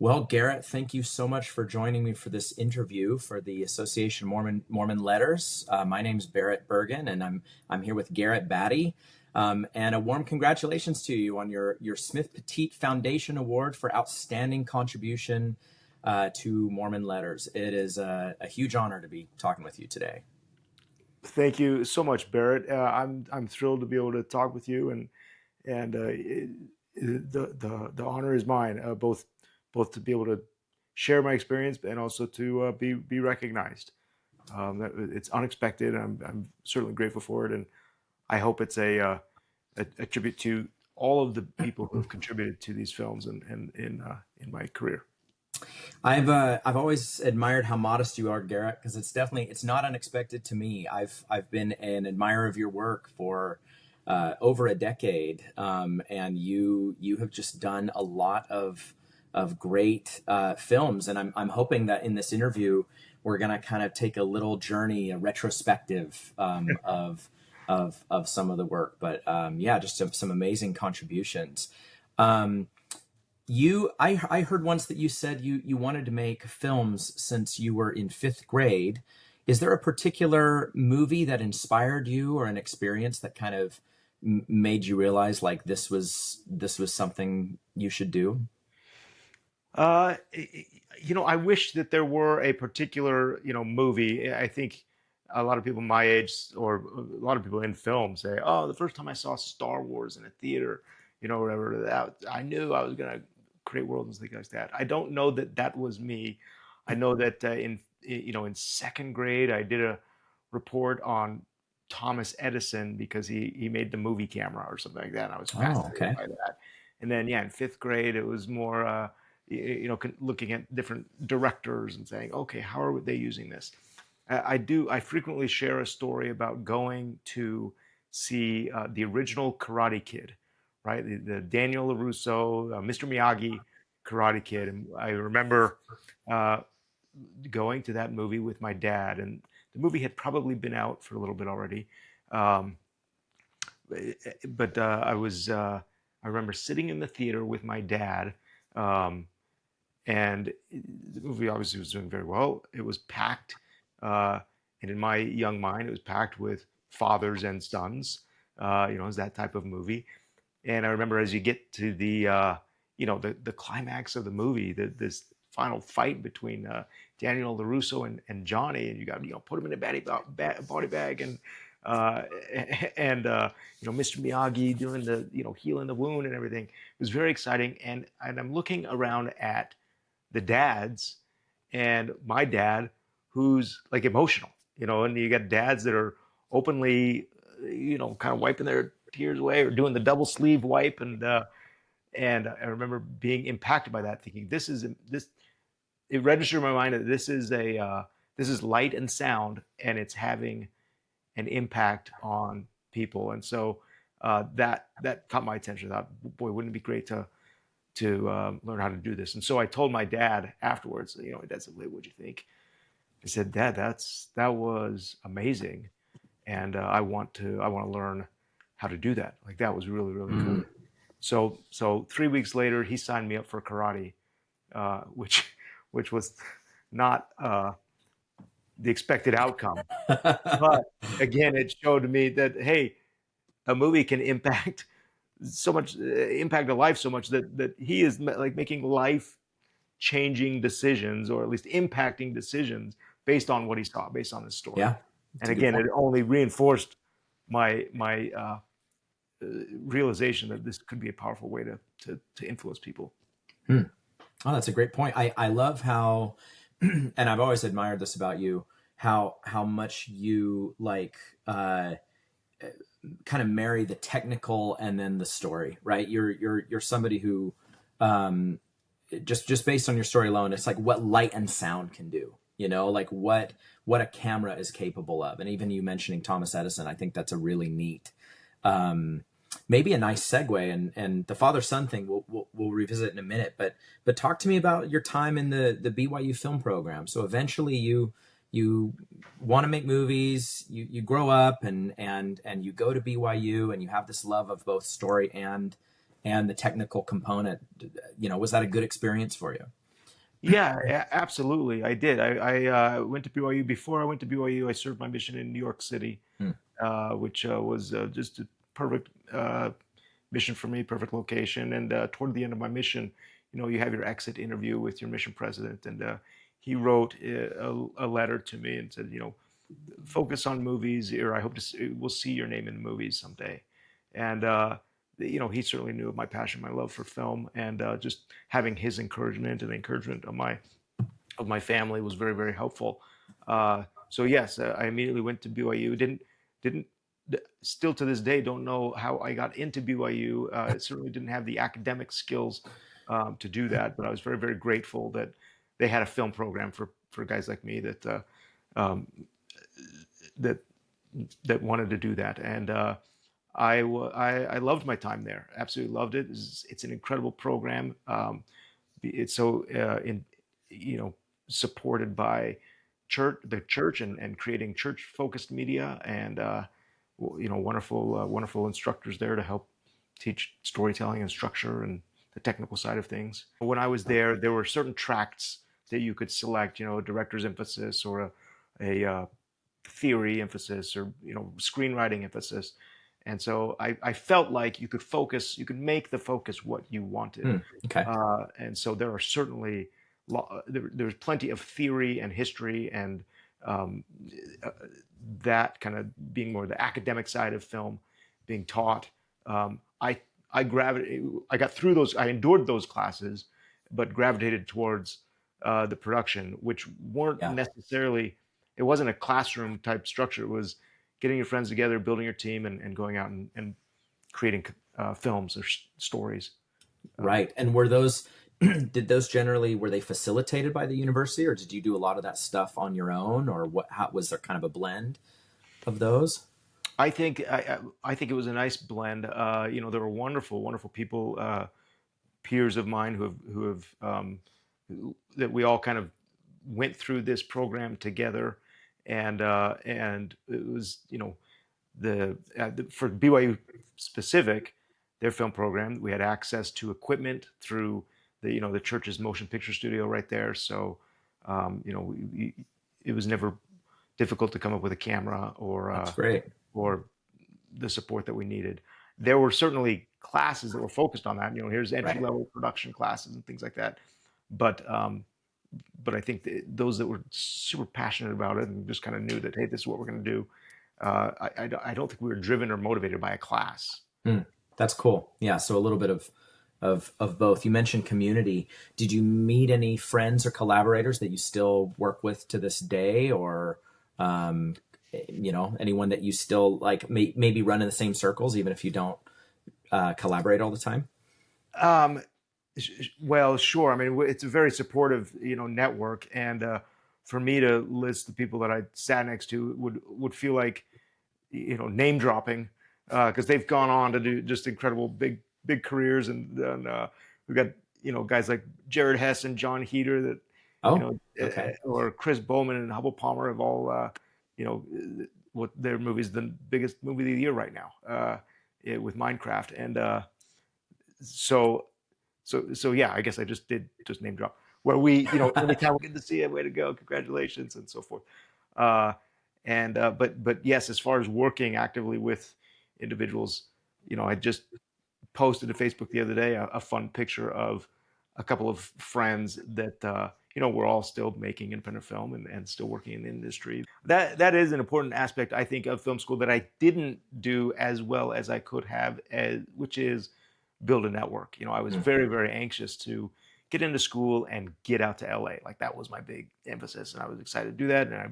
Well, Garrett, thank you so much for joining me for this interview for the Association Mormon Letters. My name's Barrett Burgin, and I'm here with Garrett Batty. And a warm congratulations to you on your Smith-Pettit Foundation Award for outstanding contribution to Mormon Letters. It is a huge honor to be talking with you today. Thank you so much, Barrett. I'm thrilled to be able to talk with you, and the honor is mine. Both to be able to share my experience and also to be recognized. It's unexpected. I'm certainly grateful for it, and I hope it's a tribute to all of the people who have contributed to these films and in my career. I've always admired how modest you are, Garrett, because it's not unexpected to me. I've been an admirer of your work for over a decade, and you have just done a lot of great films, and I'm hoping that in this interview we're gonna kind of take a little journey, a retrospective of some of the work. But yeah, just some amazing contributions. Um, I heard once that you said you wanted to make films since you were in fifth grade. Is there a particular movie that inspired you or an experience that kind of made you realize like this was something you should do? Uh, I wish that there were a particular, movie. I think a lot of people my age or a lot of people in film say, "Oh, the first time I saw Star Wars in a theater, whatever, that I knew I was gonna create worlds and things like that." I don't know that that was me. I know that in second grade, I did a report on Thomas Edison because he made the movie camera or something like that. And I was Oh, fascinated okay. by that. And then yeah, in fifth grade, it was more looking at different directors and saying, okay, how are they using this? I frequently share a story about going to see the original Karate Kid, right? The Daniel LaRusso, Mr. Miyagi Karate Kid. And I remember uh, going to that movie with my dad, and the movie had probably been out for a little bit already. Um, but I remember sitting in the theater with my dad, um, and the movie obviously was doing very well. It was packed, uh, and in my young mind, it was packed with fathers and sons. It was that type of movie. And I remember as you get to the climax of the movie, this final fight between Daniel LaRusso and Johnny, and you got put him in a body bag, and uh, and Mr. Miyagi doing the healing the wound and everything. It was very exciting, and I'm looking around at the dads, and my dad, who's like emotional, and you got dads that are openly, kind of wiping their tears away or doing the double sleeve wipe, and I remember being impacted by that, thinking this. It registered in my mind that this is light and sound, and it's having an impact on people, and so that caught my attention. I thought, boy, wouldn't it be great to learn how to do this? And so I told my dad afterwards. My dad said, "Wait, what'd you think?" I said, "Dad, that was amazing, and I want to learn how to do that. Like that was really really cool." Mm. So 3 weeks later, he signed me up for karate, which was not the expected outcome. But again, it showed me that hey, a movie can impact a life so much that he is like making life changing decisions, or at least impacting decisions based on what he saw, based on his story. Yeah, that's And a good again, point. it only reinforced my realization that this could be a powerful way to influence people. Hmm. Oh, that's a great point. I love how, and I've always admired this about you, how much you like kind of marry the technical and then the story, right? You're somebody who just based on your story alone, it's like what light and sound can do. Like what a camera is capable of. And even you mentioning Thomas Edison, I think that's a really neat, um, maybe a nice segue. And the father son thing we'll revisit in a minute. But talk to me about your time in the BYU film program. So eventually you want to make movies, you grow up and you go to BYU and you have this love of both story and the technical component. Was that a good experience for you? Yeah, absolutely. I did. I went to BYU. Before I went to BYU, I served my mission in New York City, Hmm. which was just a perfect mission for me, perfect location. And toward the end of my mission, you have your exit interview with your mission president, and he wrote a letter to me and said, focus on movies, or I hope we'll see your name in the movies someday. And he certainly knew of my passion, my love for film, and just having his encouragement and the encouragement of my family was very, very helpful. So yes, I immediately went to BYU. Didn't Still to this day don't know how I got into BYU. Certainly didn't have the academic skills to do that, but I was very, very grateful that they had a film program for guys like me um, that that wanted to do that. And I loved my time there. Absolutely loved it. It's an incredible program. It's so in you know supported by the church, and creating church focused media, and wonderful instructors there to help teach storytelling and structure and the technical side of things. When I was there were certain tracts that you could select, a director's emphasis, or a theory emphasis, or screenwriting emphasis. And so I felt like you could make the focus what you wanted. Hmm. Okay. And so there are certainly there's plenty of theory and history, and um, uh, that kind of being more the academic side of film being taught. I got through those. I endured those classes, but gravitated towards the production, which weren't Yeah. necessarily. It wasn't a classroom type structure. It was getting your friends together, building your team, and going out and creating films or stories. Right. And were those did those generally were they facilitated by the university, or did you do a lot of that stuff on your own, or what? How was there kind of a blend of those? I think it was a nice blend. There were wonderful, wonderful people, peers of mine that we all kind of went through this program together, and it was for BYU specific, their film program, we had access to equipment through the church's motion picture studio right there. So it was never difficult to come up with a camera That's great. or the support that we needed. There were certainly classes that were focused on that. Here's entry Right. level production classes and things like that. But I think those that were super passionate about it and just kind of knew that, hey, this is what we're going to do. I don't think we were driven or motivated by a class. Hmm. That's cool. Yeah. So a little bit of both. You mentioned community. Did you meet any friends or collaborators that you still work with to this day, or um, anyone that you still like maybe run in the same circles, even if you don't collaborate all the time? Um, well, sure. I mean, it's a very supportive, network, and for me to list the people that I sat next to would feel like, name dropping, because they've gone on to do just incredible big careers, and we've got guys like Jared Hess and John Heater that Oh, okay. or Chris Bowman and Hubble Palmer have all you know what their movie's the biggest movie of the year right now, with Minecraft, and so yeah, I guess I just did just name drop where we, anytime we get to see it, way to go, congratulations, and so forth. Uh, but yes, as far as working actively with individuals, I just posted to Facebook the other day a fun picture of a couple of friends that we're all still making independent film, and still working in the industry. That is an important aspect, I think, of film school that I didn't do as well as I could have, which is build a network. I was Mm. very, very anxious to get into school and get out to LA. Like, that was my big emphasis, and I was excited to do that. And I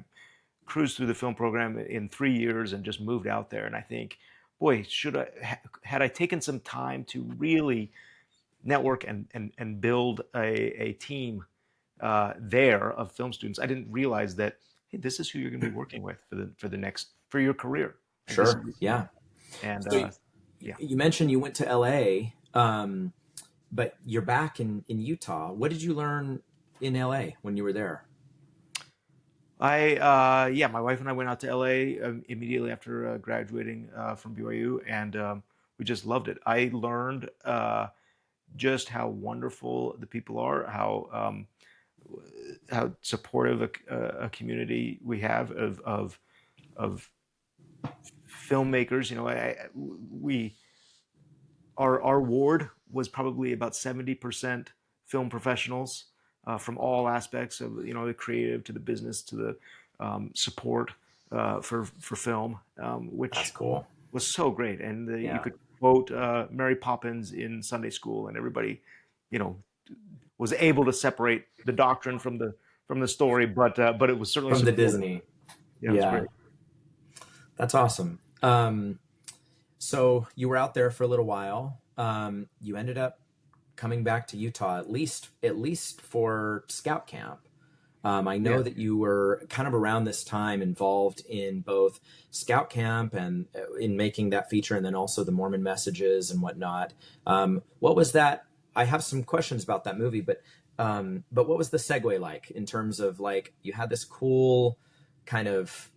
cruised through the film program in 3 years and just moved out there. And I think, boy, had I taken some time to really network and build a team there of film students, I didn't realize that, hey, this is who you're going to be working with for your career. Like, this is, Sure. Yeah. and So yeah. you mentioned you went to LA, but you're back in Utah. What did you learn in LA when you were there? Yeah, my wife and I went out to LA immediately after graduating from BYU, and we just loved it. I learned just how wonderful the people are, how how supportive a community we have of filmmakers. You know, we our ward was probably about 70% film professionals from all aspects of, you know, the creative to the business to the support for film, That's which cool. was so great. And you Yeah. could quote Mary Poppins in Sunday school, and everybody, you know, was able to separate the doctrine from the story, but it was certainly From the supportive. Disney. Yeah, it was Yeah. great. That's awesome. So you were out there for a little while. You ended up coming back to Utah, at least for scout camp. I Yeah, know that you were kind of around this time involved in both scout camp and in making that feature, and then also the Mormon messages and whatnot. What was that? I have some questions about that movie, but what was the segue like in terms of, like, you had this cool kind of,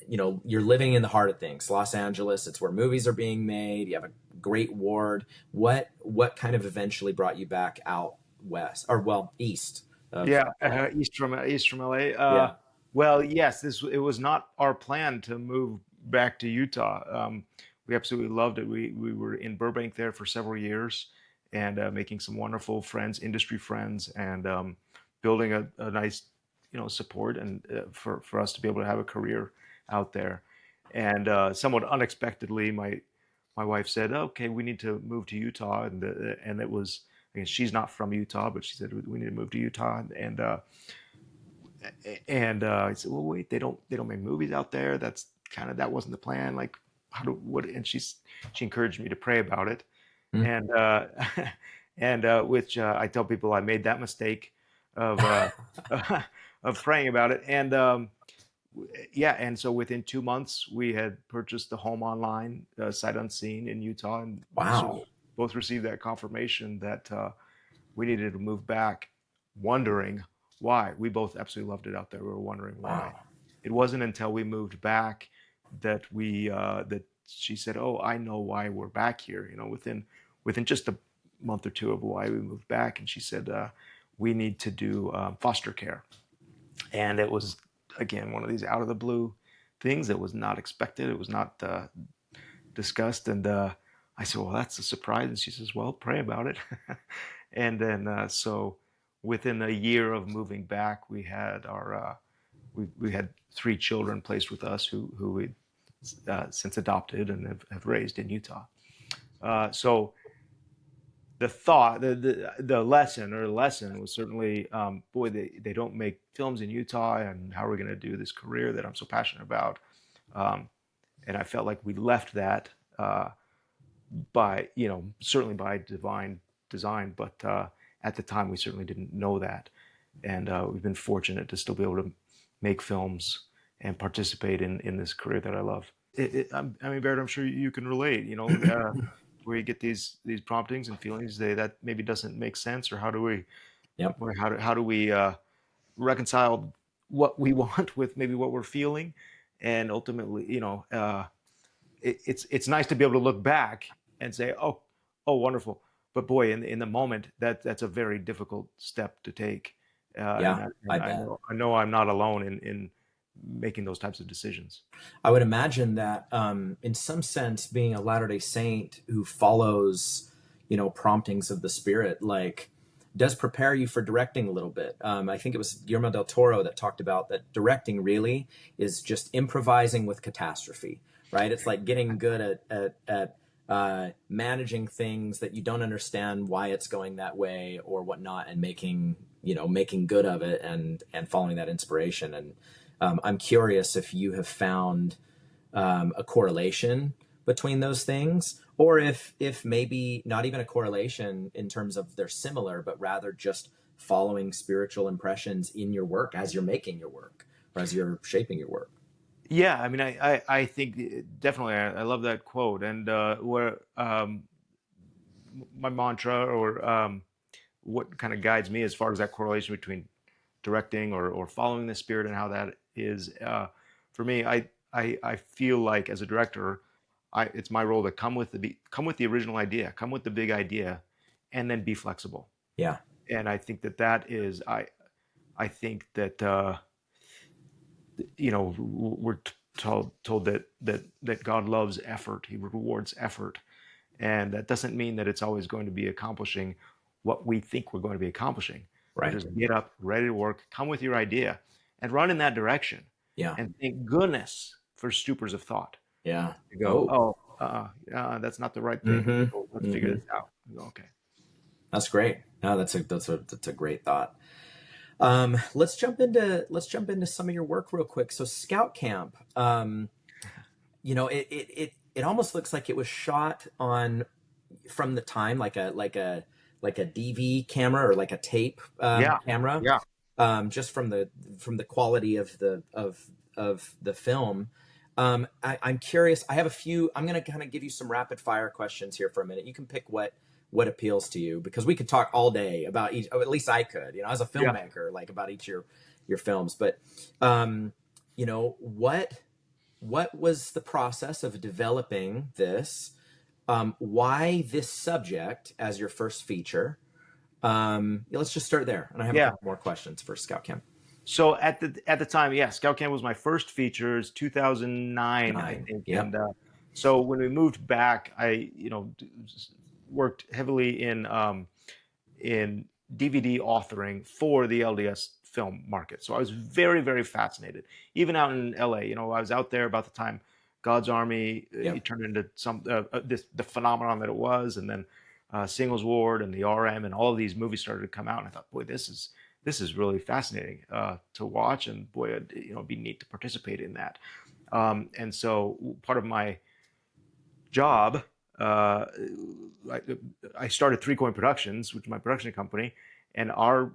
you're living in the heart of things, Los Angeles. It's where movies are being made. You have a great ward. What kind of eventually brought you back out west, or well, east of yeah, LA? East from LA. Yeah. Well, yes, this it was not our plan to move back to Utah. We absolutely loved it. We were in Burbank there for several years, and making some wonderful friends, industry friends, and building a nice, you know, support and for us to be able to have a career out there. And somewhat unexpectedly, my wife said, "Okay, we need to move to Utah," and it was. I mean, she's not from Utah, but she said we need to move to Utah, and I said, well, wait, they don't make movies out there. That's kind of that wasn't the plan. Like, how do what? And she encouraged me to pray about it, Hmm. and and which I tell people I made that mistake of of praying about it, and yeah, and so within 2 months we had purchased the home online, sight unseen in Utah, and sort of Wow. both received that confirmation that we needed to move back, wondering why. We both absolutely loved it out there. We were wondering why. Wow. It wasn't until we moved back that we that she said, "Oh, I know why we're back here." You know, within just a month or two of why we moved back, and she said, "We need to do foster care." And it was again one of these out of the blue things that was not expected. It was not discussed, and I said, "Well, that's a surprise." And she says, "Well, pray about it." And then so within a year of moving back, we had we had 3 children placed with us who we since adopted and have raised in Utah. So the thought, the lesson was certainly, boy, they don't make films in Utah, and how are we going to do this career that I'm so passionate about? Um, and I felt like we left that by, you know, certainly by divine design, but at the time we certainly didn't know that. And we've been fortunate to still be able to make films and participate in this career that I love. I mean, Barrett, I'm sure you can relate. You know, where you get these promptings and feelings that maybe doesn't make sense, or how do we, Yep. or how do we reconcile what we want with maybe what we're feeling, and ultimately, you know, it's nice to be able to look back and say, oh, wonderful. But boy, in the moment, that's a very difficult step to take, Yeah, I and bet. I know I'm not alone in making those types of decisions. I would imagine that, in some sense, being a Latter-day Saint who follows, promptings of the Spirit, like, does prepare you for directing a little bit. I think it was Guillermo del Toro that talked about that directing really is just improvising with catastrophe, right? It's like getting good at managing things that you don't understand why it's going that way or whatnot, and making good of it, and following that inspiration. And I'm curious if you have found a correlation between those things, or if maybe not even a correlation in terms of they're similar, but rather just following spiritual impressions in your work as you're making your work or as you're shaping your work. Yeah, I mean, I think definitely I love that quote, and where my mantra, or what kind of guides me as far as that correlation between directing or following the spirit, and how that is for me. I feel like as a director, it's my role to come with the original idea, come with the big idea, and then be flexible. Yeah. And I think that is I think that we're told that God loves effort. He rewards effort, and that doesn't mean that it's always going to be accomplishing what we think we're going to be accomplishing. But Right. just get up, ready to work, come with your idea, and run in that direction. Yeah. And thank goodness for stoopers of thought. Yeah. You go, Oh. oh, that's not the right thing. Mm-hmm. So let's figure Mm-hmm. this out. You go, okay. That's great. No, that's a great thought. Let's jump into some of your work real quick. So Scout Camp, it almost looks like it was shot on from the time like a DV camera or like a tape Yeah, camera, yeah, just from the quality of the film. I'm curious. I have a few. I'm going to kind of give you some rapid fire questions here for a minute. You can pick what appeals to you, because we could talk all day about each. Or at least I could, as a yeah. filmmaker, like about each of your films. But um, what was the process of developing this? Why this subject as your first feature? Let's just start there, and I have a Yeah. couple more questions for Scout Camp. So at the time, yeah, Scout Camp was my first features, 2009, I 9. think. Yep. And so when we moved back, I worked heavily in DVD authoring for the LDS film market. So I was very, very fascinated. Even out in LA, I was out there about the time God's Army Yep. turned into the phenomenon that it was, and then Singles Ward and the RM and all of these movies started to come out, and I thought, boy, this is really fascinating to watch, and boy, it'd be neat to participate in that. And so part of my job, I started Three Coin Productions, which is my production company, and a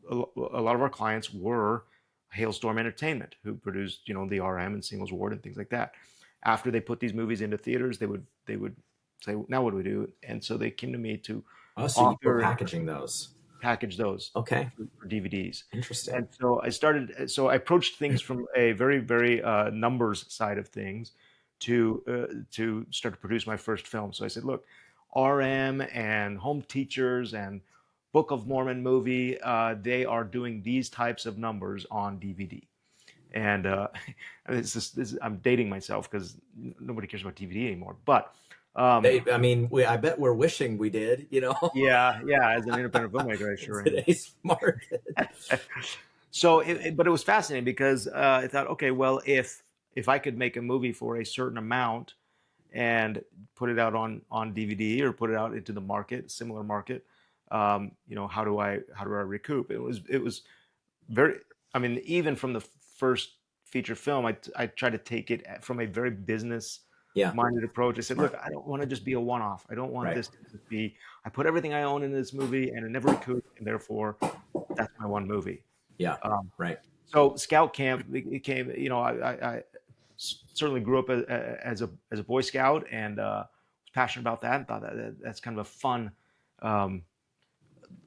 lot of our clients were Hailstorm Entertainment, who produced the RM and Singles Ward and things like that. After they put these movies into theaters, they would say, now what do we do? And so they came to me to Oh, so you were author and packaging those. package those Okay. for DVDs. Interesting. And so I approached things from a very, very numbers side of things to start to produce my first film. So I said, look, RM and Home Teachers and Book of Mormon movie, they are doing these types of numbers on DVD. And I'm dating myself because nobody cares about DVD anymore. But I mean, I bet we're wishing we did, yeah, yeah, as an independent filmmaker, I in sure am. today's market. So, but it was fascinating because I thought, okay, well, if I could make a movie for a certain amount and put it out on DVD or put it out into the market, similar market, how do I recoup? It was very. I mean, even from the first feature film, I tried to take it from a very business Yeah. minded approach. I said, look, Smart. I don't want to just be a one off. I don't want Right. this to just be. I put everything I own in this movie, and it never recouped, and therefore, that's my one movie. Yeah. Um, Right. so Scout Camp became, I certainly grew up as a Boy Scout and was passionate about that and thought that's kind of a fun um,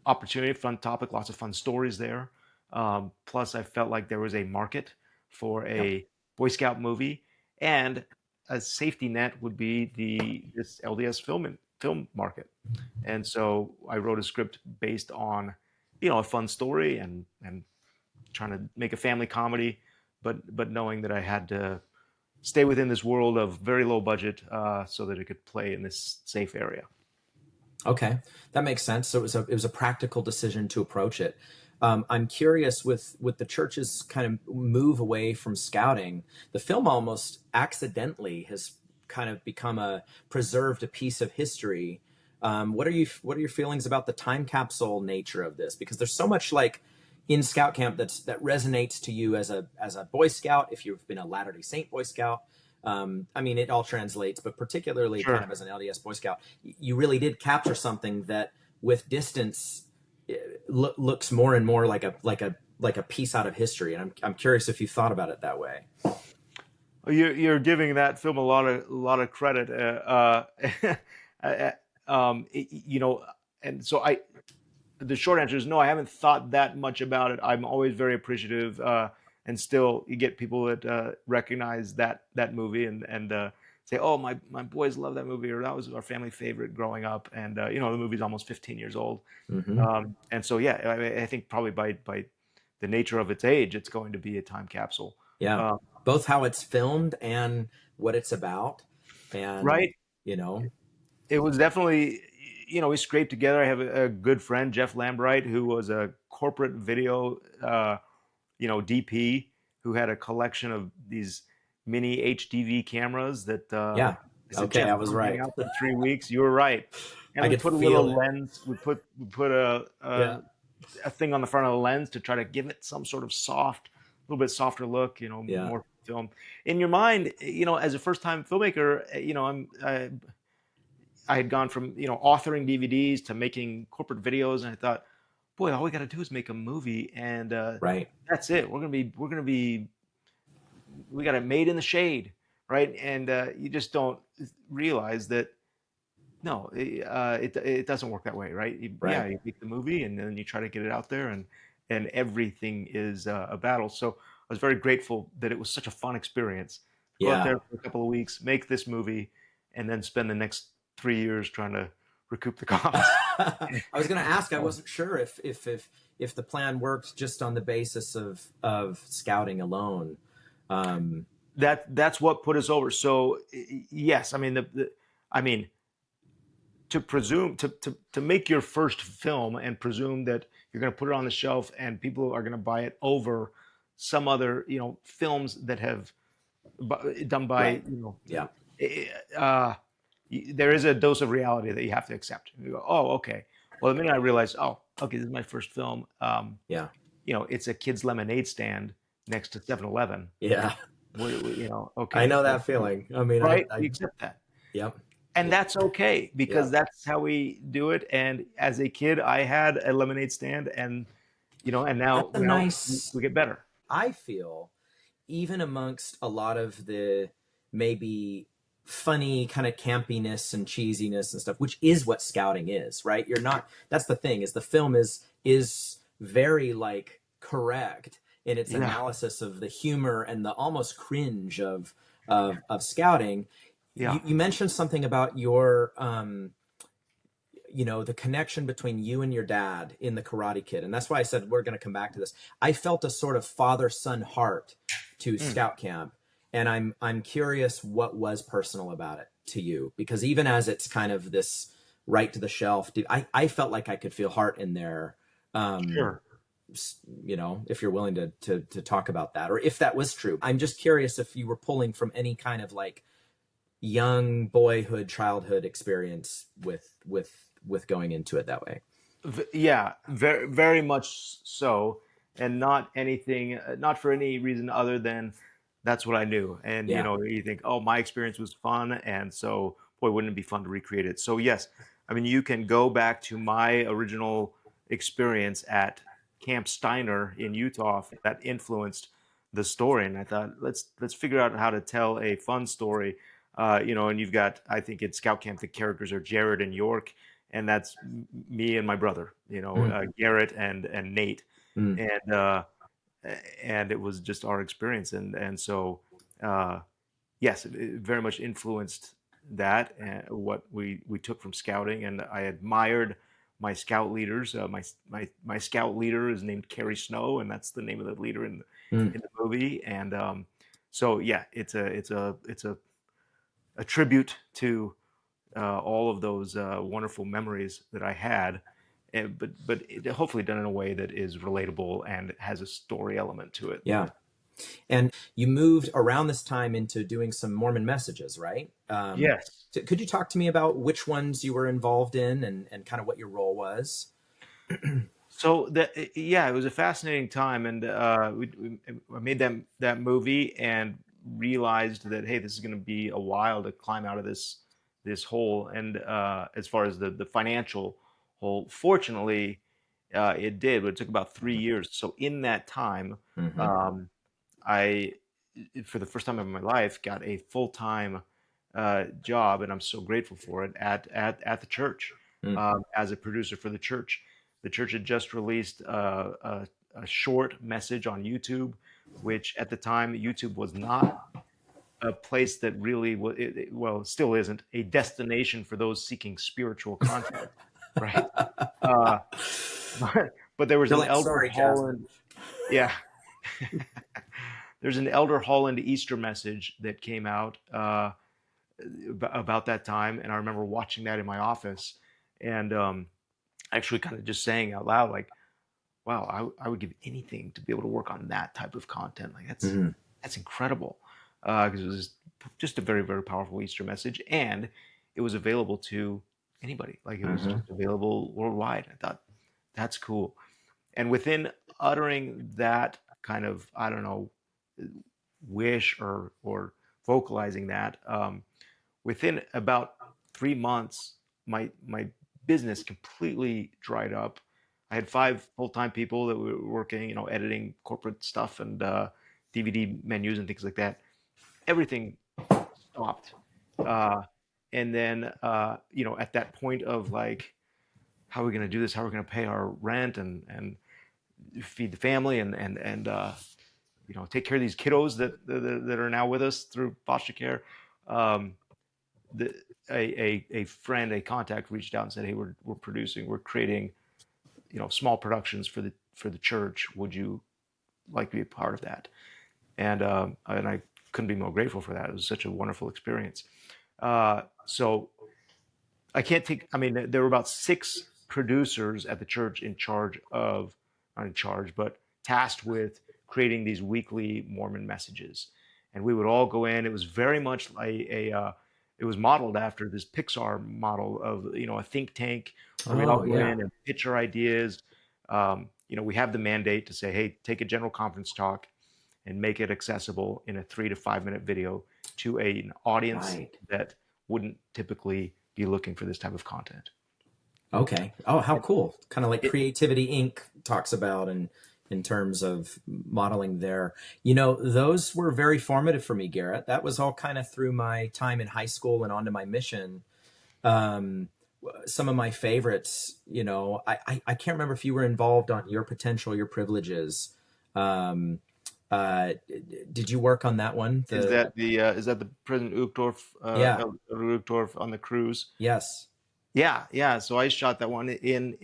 opportunity, fun topic, lots of fun stories there. Plus, I felt like there was a market for Yep. a Boy Scout movie, and a safety net would be this LDS film market. And so I wrote a script based on, a fun story and trying to make a family comedy, but knowing that I had to stay within this world of very low budget so that it could play in this safe area. Okay, that makes sense. So it was a practical decision to approach it. I'm curious with the church's kind of move away from scouting. The film almost accidentally has kind of become preserved a piece of history. What are your feelings about the time capsule nature of this? Because there's so much like in Scout Camp that resonates to you as a Boy Scout, if you've been a Latter-day Saint Boy Scout. I mean, it all translates, but particularly kind Sure. of as an LDS Boy Scout, you really did capture something that, with distance, looks more and more like a piece out of history. And I'm curious if you thought about it that way. You're giving that film a lot of credit. Uh, and so the short answer is no. I haven't thought that much about it. I'm always very appreciative, and still you get people that recognize that movie and say, "Oh, my boys love that movie," or "That was our family favorite growing up." And the movie's almost 15 years old, Mm-hmm. and so yeah, I think probably by the nature of its age, it's going to be a time capsule. Yeah. Uh, Both how it's filmed and what it's about. And, right. you know, It was definitely, we scraped together. I have a good friend, Jeff Lambright, who was a corporate video, DP, who had a collection of these mini HDV cameras that yeah. I said, Okay, Jeff, I was come hang right. out for 3 weeks. You were right. And I we could put a feel little it. lens. We put Yeah. a thing on the front of the lens to try to give it some sort of a little bit softer look, Yeah. more film. In your mind, as a first time filmmaker, I had gone from authoring DVDs to making corporate videos, and I thought, boy, all we got to do is make a movie, and Right. that's it. We got it made in the shade, right? And you just don't realize that no, it doesn't work that way, right? Right. You make the movie, and then you try to get it out there, and everything is a battle. So I was very grateful that it was such a fun experience. Go out Yeah. there for a couple of weeks, make this movie, and then spend the next 3 years trying to recoup the cost. I was going to ask. I wasn't sure if the plan worked just on the basis of scouting alone. That's what put us over. So yes, I mean I mean to presume to make your first film and presume that you're going to put it on the shelf and people are going to buy it over some other films that have done by Right. Yeah. there is a dose of reality that you have to accept. You go, oh, okay. Well, the minute I realized, oh, okay, this is my first film. Yeah. It's a kid's lemonade stand next to 7-Eleven. Yeah. Okay. I know that feeling. I mean, Right? I We accept that. yep. And that's okay because Yep. that's how we do it. And as a kid, I had a lemonade stand, and and now That's a nice, we get better. I feel, even amongst a lot of the maybe funny kind of campiness and cheesiness and stuff, which is what scouting is, right? You're not, that's the thing, is the film is very like correct in its Yeah. analysis of the humor and the almost cringe of scouting. Yeah. You mentioned something about your the connection between you and your dad in the Karate Kid, and that's why I said we're going to come back to this. I felt a sort of father-son heart to Scout Camp, and I'm curious what was personal about it to you, because even as it's kind of this right to the shelf, I felt like I could feel heart in there. Sure. If you're willing to talk about that, or if that was true. I'm just curious if you were pulling from any kind of like young boyhood, childhood experience with going into it that way. Yeah, very, very much so, and not anything, not for any reason other than that's what I knew. And Yeah. you think, oh, my experience was fun, and so boy, wouldn't it be fun to recreate it? So yes, I mean, you can go back to my original experience at Camp Steiner in Utah that influenced the story, and I thought let's figure out how to tell a fun story. And you've got, I think in Scout Camp the characters are Jared and York, and that's me and my brother, Garrett and Nate, Mm. and it was just our experience, and so yes, it very much influenced that what we took from scouting, and I admired my scout leaders. My scout leader is named Carrie Snow, and that's the name of the leader in Mm. the movie, and so yeah, it's a tribute to all of those wonderful memories that I had, but hopefully done in a way that is relatable and has a story element to it. Yeah. And you moved around this time into doing some Mormon messages, right? Yes. Could you talk to me about which ones you were involved in and kind of what your role was? So yeah, it was a fascinating time, and I made that movie and realized that hey, this is going to be a while to climb out of this hole. And as far as the financial hole, fortunately, it did, but it took about 3 years. So in that time, Mm-hmm. I, for the first time in my life, got a full-time job, and I'm so grateful for it at the church as a producer for the church. The church had just released a short message on YouTube, which at the time YouTube was not a place that really was, well, still isn't a destination for those seeking spiritual content, right? But there was You're an like, Elder sorry, Holland. Jasper. Yeah. There's an Elder Holland Easter message that came out about that time, and I remember watching that in my office, and actually kind of just saying out loud, like, "Wow, I would give anything to be able to work on that type of content. Like Mhm. that's incredible," because it was just a very very powerful Easter message, and it was available to anybody. Like it was Mhm. just available worldwide. I thought that's cool. And within uttering that kind of, I don't know, wish or vocalizing that, within about 3 months, my business completely dried up. I had 5 full-time people that were working, editing corporate stuff and DVD menus and things like that. Everything stopped. Uh, and then, at that point of like, how are we going to do this? How are we going to pay our rent and feed the family and take care of these kiddos that are now with us through foster care. Um, the, a friend, a contact reached out and said, "Hey, we're creating small productions for the church. Would you like to be a part of that?" And I couldn't be more grateful for that. It was such a wonderful experience. So I can't take. I mean, there were about 6 producers at the church in charge of, not in charge, but tasked with creating these weekly Mormon messages, and we would all go in. It was very much like it was modeled after this Pixar model of a think tank where we all Oh go yeah. in and pitch our ideas. We have the mandate to say, hey, take a general conference talk and make it accessible in a 3 to 5 minute video to an audience Right. that wouldn't typically be looking for this type of content. Okay. Oh, how It, cool. Kind of like it, Creativity Inc. talks about in terms of modeling there. Those were very formative for me, Garrett. That was all kind of through my time in high school and onto my mission. Um, some of my favorites, I can't remember if you were involved on Your Potential, Your Privileges. Um, did you work on that one? is that the President Uchtdorf, Yeah. Elder Uchtdorf on the cruise? Yes. Yeah, yeah. So I shot that one in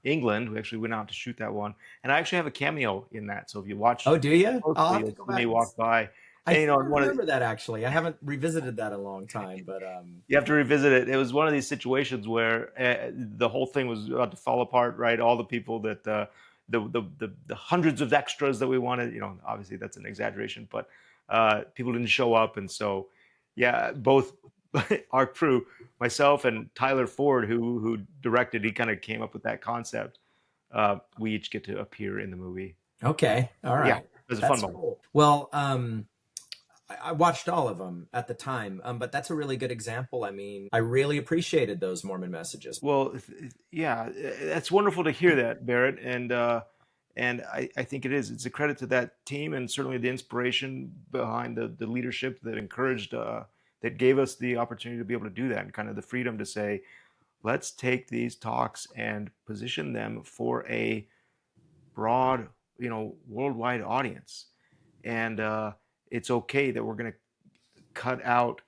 England. We actually went out to shoot that one, and I actually have a cameo in that. So if you watch Oh, do you? I'll closely, have to you'll go see me back. walk by. I And think I one of remember that actually. I haven't revisited that in a long time, but you have to revisit it. It was one of these situations where the whole thing was about to fall apart, right? All the people that the hundreds of extras that we wanted, obviously that's an exaggeration, but people didn't show up, and so yeah, both our crew, myself and Tyler Ford, who directed, he kind of came up with that concept. We each get to appear in the movie. okay, all Yeah, right, it was a fun that's moment. cool. Well, I watched all of them at the time, but that's a really good example. I mean, I really appreciated those Mormon messages. Well, yeah, it's wonderful to hear that, Barrett, and I think it is. It's a credit to that team and certainly the inspiration behind the leadership that encouraged, that gave us the opportunity to be able to do that and kind of the freedom to say, let's take these talks and position them for a broad, worldwide audience. And it's okay that we're going to cut out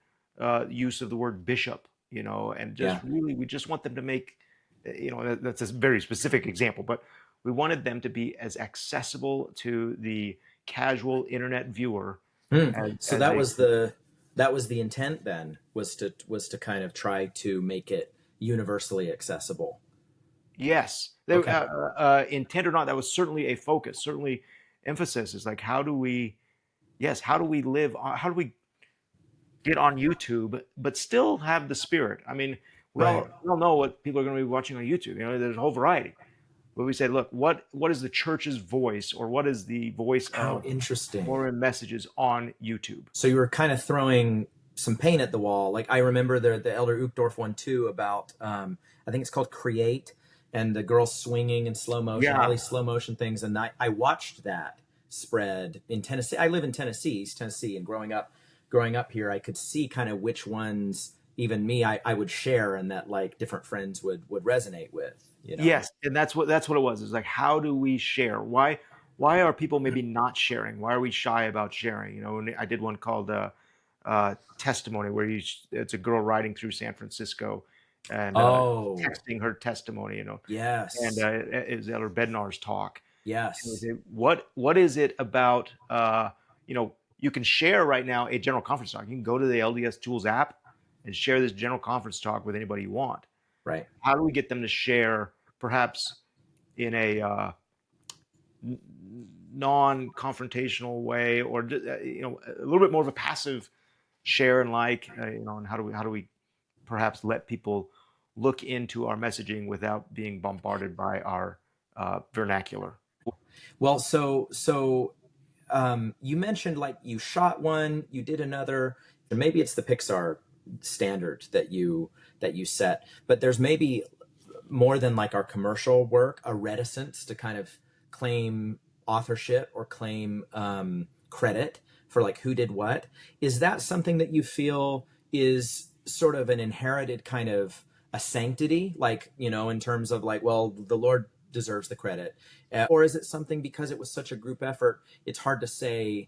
use of the word bishop, and just Yeah, really, we just want them to make, that's a very specific example, but we wanted them to be as accessible to the casual internet viewer hmm. So as they. that was the intent then was to kind of try to make it universally accessible. Yes, Okay. intent or not, that was certainly a focus, certainly emphasis is like, how do we, yes, how do we live, how do we get on YouTube, but still have the spirit. I mean, Right. we all know what people are going to be watching on YouTube. There's a whole variety. But we say, look, what is the church's voice, or what is the voice How of interesting. Mormon messages on YouTube? So you were kind of throwing some paint at the wall. Like I remember the Elder Uchtdorf one too about I think it's called Create, and the girl swinging in slow motion, all Yeah, these slow motion things. And I watched that spread in Tennessee. I live in Tennessee, East Tennessee, and growing up here, I could see kind of which ones even me I would share and that like different friends would resonate with. yes, and that's what it was. It's like, how do we share? Why are people maybe not sharing? Why are we shy about sharing? And I did one called testimony, where it's a girl riding through San Francisco and Oh, texting her testimony. And yes. it was Elder Bednar's talk. And we Yes. say, what is it about, you can share right now a general conference talk. You can go to the LDS Tools app and share this general conference talk with anybody you want. Right. How do we get them to share perhaps in a non-confrontational way, or a little bit more of a passive share and and how do we perhaps let people look into our messaging without being bombarded by our vernacular? Well, you mentioned like you shot one, you did another, and maybe it's the Pixar standard that you set, but there's maybe more than like our commercial work, a reticence to kind of claim authorship or claim credit for like who did what. Is that something that you feel is sort of an inherited kind of a sanctity, like, in terms of like, well, the Lord deserves the credit, or is it something because it was such a group effort, it's hard to say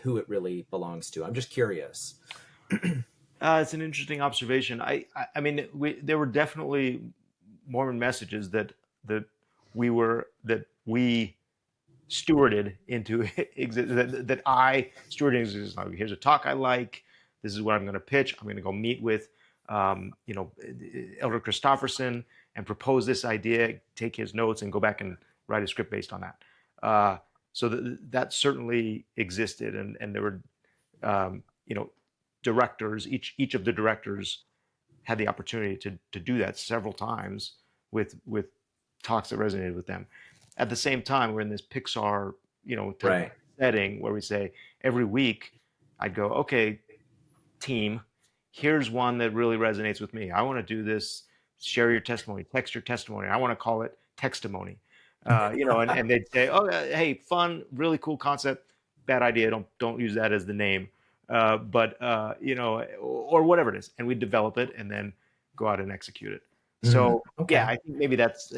who it really belongs to? I'm just curious. It's an interesting observation. I mean, there were definitely Mormon messages that we stewarded into that I stewarded into existence. Like, here's a talk I like. This is what I'm going to pitch. I'm going to go meet with, Elder Christofferson and propose this idea, take his notes, and go back and write a script based on that. So that certainly existed, and there were, um, you know, directors. Each of the directors had the opportunity to do that several times with talks that resonated with them. At the same time, we're in this Pixar, type Right. setting where we say every week, I'd go, okay, team, here's one that really resonates with me. I want to do this. Share your testimony, text your testimony. I want to call it textimony. And they'd say, oh, hey, fun, really cool concept. Bad idea. Don't use that as the name. Or whatever it is, and we develop it and then go out and execute it. So yeah, Okay. I think maybe that's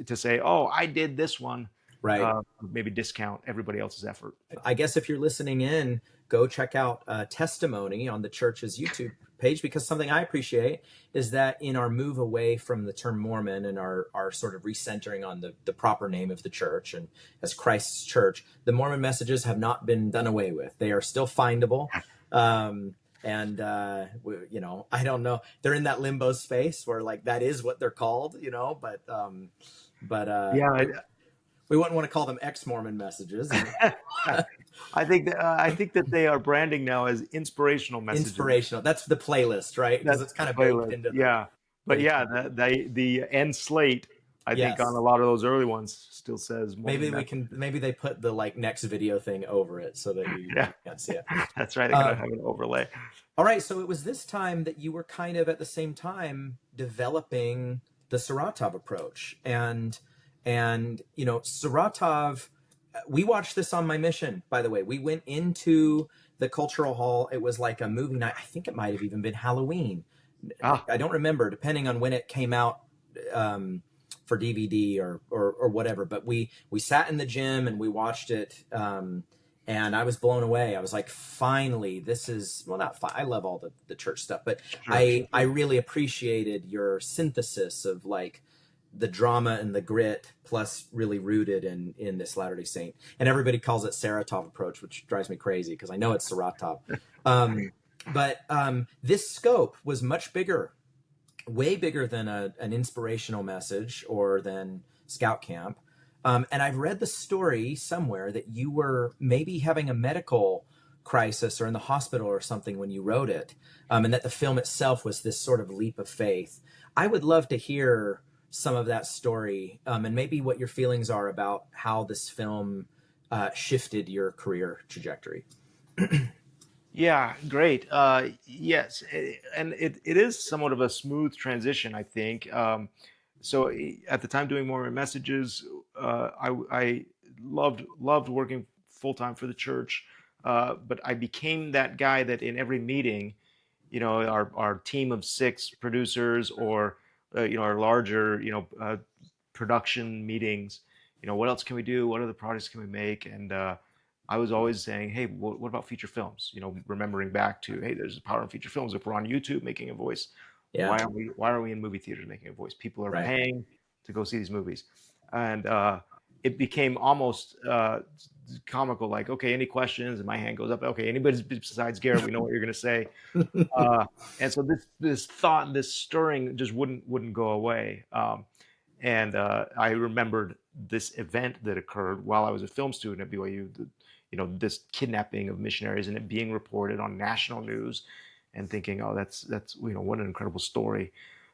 to say, oh, I did this one. Right. Maybe discount everybody else's effort. I guess if you're listening in, go check out Testimony on the church's YouTube page, because something I appreciate is that in our move away from the term Mormon and our sort of recentering on the proper name of the church and as Christ's church, the Mormon messages have not been done away with. They are still findable. And I don't know, they're in that limbo space where like that is what they're called, but Yeah, we wouldn't want to call them ex-Mormon messages. I think that they are branding now as inspirational messages. Inspirational. That's the playlist, right? Because That's it's kind the of baked playlist. into Yeah, but baked yeah, into the end slate, I think, on Yes. a lot of those early ones still says Mormon Maybe they put the like next video thing over it so that Yeah, you can't see it. that's right. They're gonna Um, have an overlay. all right, so it was this time that you were kind of at the same time developing the Saratov approach, and Saratov. We watched this on my mission, by the way. We went into the cultural hall. It was like a movie night. I think it might have even been Halloween. Ah, I don't remember, depending on when it came out, for DVD or whatever. But we sat in the gym and we watched it, and I was blown away. I was like, finally, this is, well, not I love all the church stuff, but sure. I really appreciated your synthesis of like the drama and the grit, plus really rooted in this Latter-day Saint. And everybody calls it Saratov approach, which drives me crazy because I know it's Saratov. But this scope was much bigger, way bigger than an inspirational message or than Scout Camp. And I've read the story somewhere that you were maybe having a medical crisis or in the hospital or something when you wrote it, and that the film itself was this sort of leap of faith. I would love to hear some of that story, and maybe what your feelings are about how this film shifted your career trajectory. Yeah, great. Yes, and it is somewhat of a smooth transition, I think. So at the time doing Mormon Messages, I loved working full time for the church, but I became that guy that in every meeting, our team of six producers, or our larger production meetings, what else can we do? What other projects can we make? And I was always saying, hey, what about feature films? Remembering back to, hey, there's the power in feature films. If we're on YouTube making a voice, Yeah, why are we in movie theaters making a voice? People are right. paying to go see these movies. And it became almost comical. Like, okay, any questions? And my hand goes up. Okay, anybody besides Garrett, we know what you're going to say. And so this thought, this stirring, just wouldn't go away. And I remembered this event that occurred while I was a film student at BYU. This kidnapping of missionaries and it being reported on national news, and thinking, oh, that's what an incredible story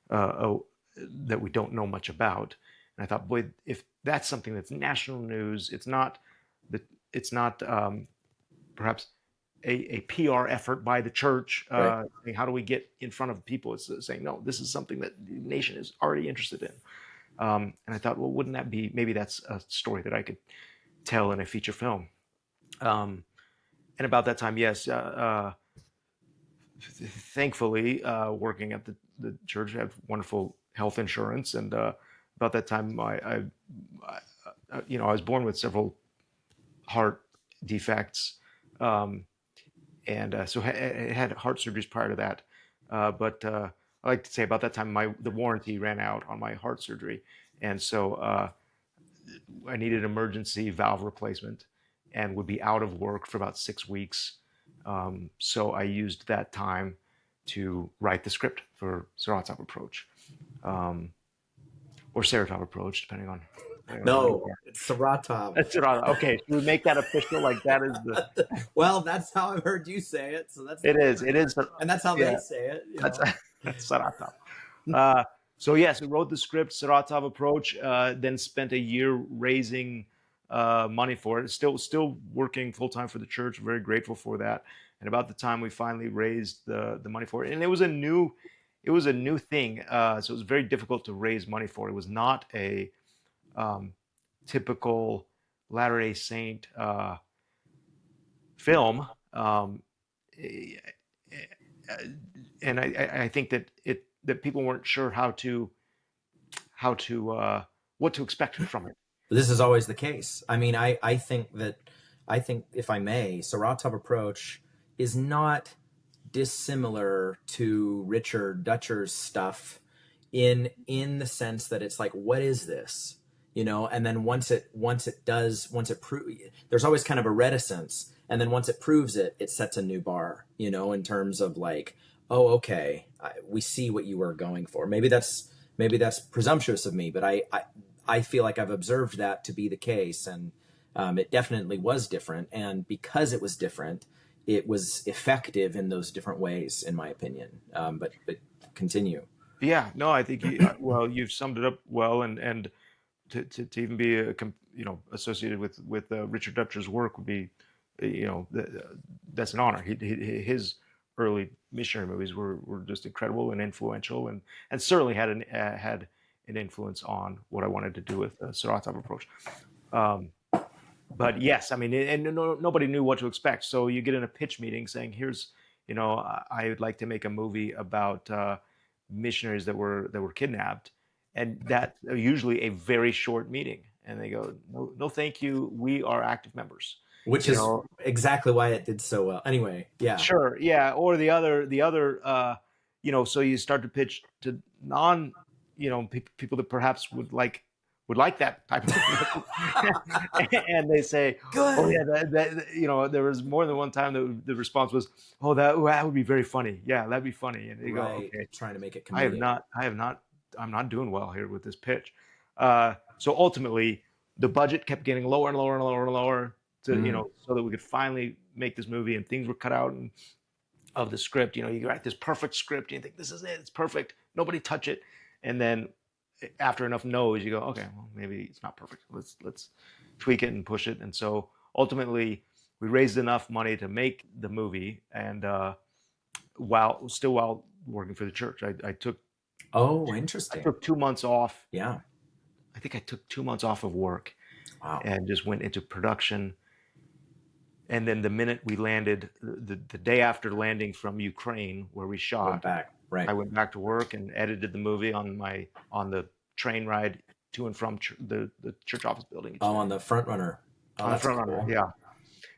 that we don't know much about. And I thought, boy, if that's something that's national news, it's not perhaps a PR effort by the church. Right. Saying, how do we get in front of people? It's saying, no, this is something that the nation is already interested in. And I thought, well, wouldn't that be, maybe that's a story that I could tell in a feature film. And about that time, yes, thankfully, working at the church, I have wonderful health insurance. And about that time, I was born with several heart defects. And so I had heart surgeries prior to that. But I like to say about that time, the warranty ran out on my heart surgery. And so I needed emergency valve replacement and would be out of work for about 6 weeks. So I used that time to write the script for Saratov Approach, or Saratov Approach, depending on. No, it's Saratov. That's Saratov. Okay, should we make that official? Like that is the. Well, that's how I've heard you say it. So that's It is, and that's how they say it. That's Saratov. So yes, we wrote the script, Saratov Approach. Then spent a year raising money for it. Still working full time for the church. Very grateful for that. And about the time we finally raised the money for it, and it was a new thing. So it was very difficult to raise money for. It was not a typical Latter-day Saint film. And I think that people weren't sure what to expect from it. This is always the case. I mean, I think if I may, Saratov Approach is not dissimilar to Richard Dutcher's stuff in the sense that it's like, what is this? And then once it proves, there's always kind of a reticence. And then once it proves it, it sets a new bar, in terms of like, oh, okay, we see what you were going for. Maybe that's presumptuous of me, but I feel like I've observed that to be the case. And it definitely was different. And because it was different, it was effective in those different ways, in my opinion. But continue. Yeah, no, I think you've summed it up well, and to even be associated with Richard Dutcher's work would be, that's an honor. His early missionary movies were just incredible and influential, and certainly had an influence on what I wanted to do with Saratov Approach. But yes, I mean, and nobody knew what to expect. So you get in a pitch meeting saying, "Here's, I would like to make a movie about missionaries that were kidnapped," and that's usually a very short meeting. And they go, "No, thank you. We are active members." Which is exactly why it did so well. Anyway, yeah. Sure, yeah. Or the other, so you start to pitch to people that perhaps would like that type of thing. And they say, good. Oh yeah, there was more than one time that the response was, oh, that would be very funny. Yeah, that'd be funny. And they go, okay, trying to make it comedic. I'm not doing well here with this pitch. So ultimately the budget kept getting lower and lower and lower and lower to, so that we could finally make this movie, and things were cut out of the script. You write this perfect script and you think, this is it, it's perfect, nobody touch it. And then after enough no's, you go, okay, well, maybe it's not perfect. Let's tweak it and push it. And so ultimately we raised enough money to make the movie. And while working for the church, I took, interesting. I took 2 months off. Yeah. I think I took 2 months off of work. Wow. And just went into production. And then the minute we landed, the day after landing from Ukraine, where we shot, I went back to work and edited the movie on the train ride to and from the church office building. On the front runner. On the front runner,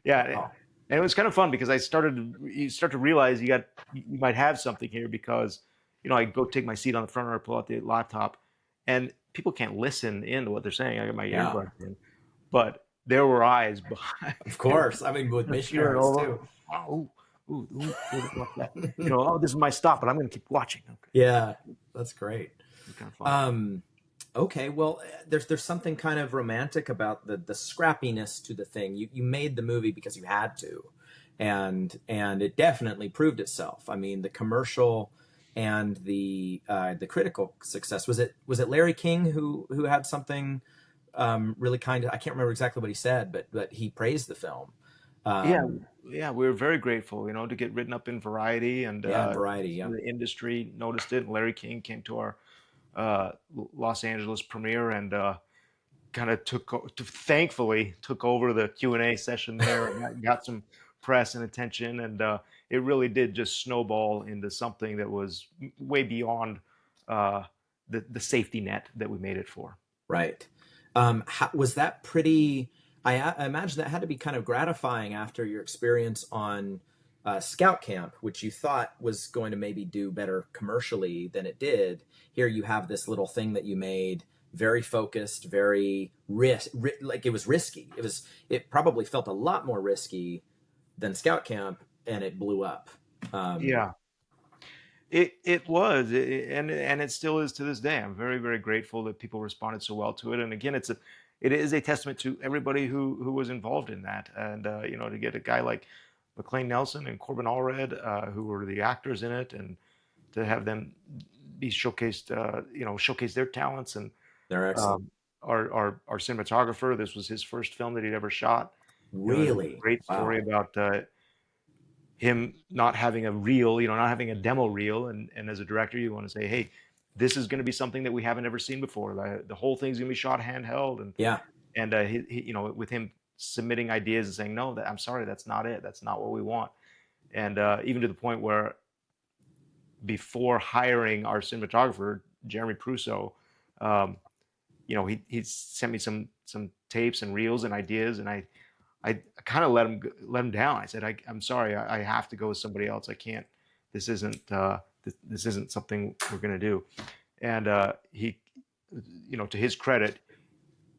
yeah. Wow. And it was kind of fun because you start to realize you might have something here, because I go take my seat on the front runner, pull out the laptop, and people can't listen in to what they're saying. I got my earbuds in. but there were eyes behind, Of course. I mean, with cheering missionaries over. too. Oh, what's that? Oh, this is my stop, but I'm going to keep watching. Okay, Yeah, that's great. it's kind of fun. Okay, well, there's something kind of romantic about the scrappiness to the thing. You made the movie because you had to, and it definitely proved itself. I mean, the commercial and the critical success. Was it Larry King who had something really kind of, I can't remember exactly what he said, but he praised the film. Yeah, Um, yeah, we were very grateful, to get written up in Variety, and yeah, and Variety. Yeah, the industry noticed it. Larry King came to our Los Angeles premiere and kind of thankfully took over the Q&A session there and got some press and attention, and it really did just snowball into something that was way beyond uh, the safety net that we made it for. right. Was that pretty? I imagine that had to be kind of gratifying after your experience on Scout Camp, which you thought was going to maybe do better commercially than it did. Here you have this little thing that you made, very focused, very like it was risky. It probably felt a lot more risky than Scout Camp, and it blew up. Um, Yeah, it was, and it still is to this day. I'm very, very grateful that people responded so well to it. And again, it is a testament to everybody who was involved in that. And to get a guy like McLean Nelson and Corbin Allred, who were the actors in it, and to have them be showcased, showcase their talents. And they're excellent. our cinematographer, this was his first film that he'd ever shot. There's a Really? great story Wow. about him not having a reel, not having a demo reel. And as a director, you want to say, hey, this is going to be something that we haven't ever seen before. The whole thing's going to be shot handheld. Yeah. And with him submitting ideas and saying, no, I'm sorry, that's not it. That's not what we want. And even to the point where before hiring our cinematographer, Jeremy Prusso, he sent me some tapes and reels and ideas, and I kind of let him down. I said, I'm sorry, I have to go with somebody else. I can't. This isn't this isn't something we're gonna do. And he, to his credit,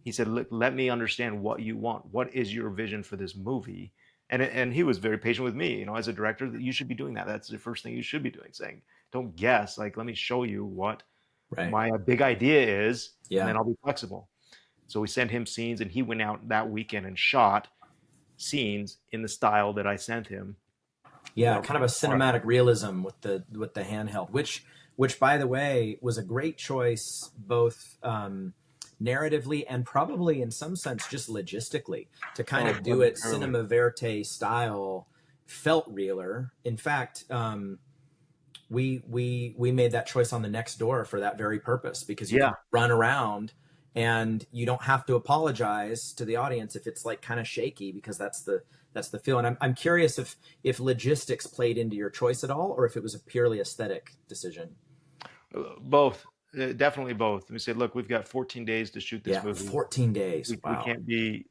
he said, look, let me understand what you want. What is your vision for this movie? And he was very patient with me. As a director, that you should be doing that. That's the first thing you should be doing. Saying, don't guess. Like, let me show you what Right. my big idea is, and Yeah. then I'll be flexible. So we sent him scenes, and he went out that weekend and shot scenes in the style that I sent him. Yeah, kind of a cinematic realism with the handheld, which by the way was a great choice, both narratively and probably in some sense just logistically, to kind of do it cinema verite style. Felt realer. In fact, we made that choice on The Next Door for that very purpose, because you can run around and you don't have to apologize to the audience if it's like kind of shaky, because that's the feel. And I'm curious if logistics played into your choice at all, or if it was a purely aesthetic decision. Both. Definitely both. We said, look, we've got 14 days to shoot this movie. 14 days. We Wow. can't be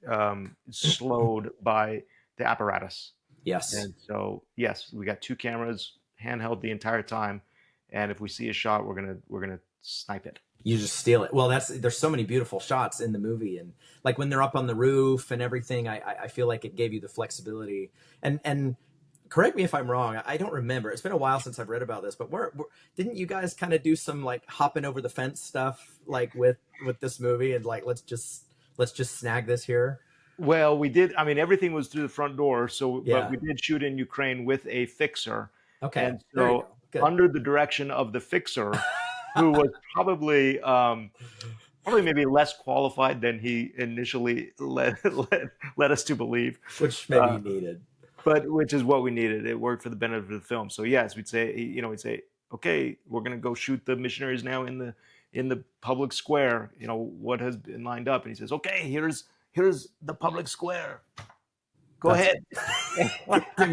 slowed by the apparatus. Yes. And so, yes, we got 2 cameras handheld the entire time, and if we see a shot, we're gonna snipe it. You just steal it. Well, there's so many beautiful shots in the movie, and like when they're up on the roof and everything, I feel like it gave you the flexibility. And correct me if I'm wrong, I don't remember. It's been a while since I've read about this, but didn't you guys kind of do some like hopping over the fence stuff, like with this movie, and like let's just snag this here? Well, we did. I mean, everything was through the front door. So, but we did shoot in Ukraine with a fixer. Okay. And There you so, go. under the direction of the fixer, who was probably maybe less qualified than he initially led us to believe, which maybe you needed, but which is what we needed. It worked for the benefit of the film. So yes, we'd say, okay, we're going to go shoot the missionaries now in the public square. What has been lined up, and he says, okay, here's the public square. Go ahead.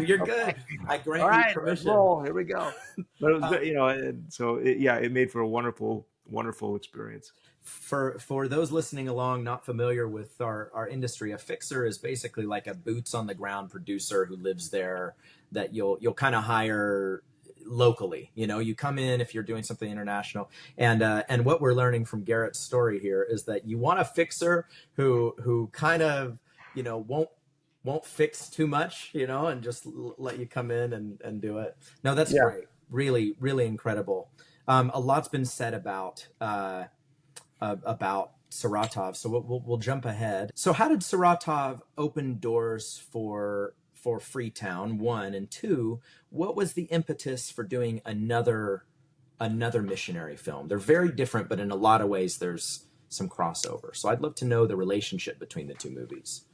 You're good. I grant you permission. Roll. Here we go. But it was good, and so it made for a wonderful, wonderful experience. For those listening along not familiar with our industry, a fixer is basically like a boots on the ground producer who lives there, that you'll kind of hire locally. You come in if you're doing something international, and what we're learning from Garrett's story here is that you want a fixer who kind of won't fix too much, and just let you come in and do it. No, that's Yeah. great. Really, really incredible. A lot's been said about Saratov, so we'll jump ahead. So, how did Saratov open doors for Freetown? One, and two, what was the impetus for doing another missionary film? They're very different, but in a lot of ways, there's some crossover. So, I'd love to know the relationship between the two movies.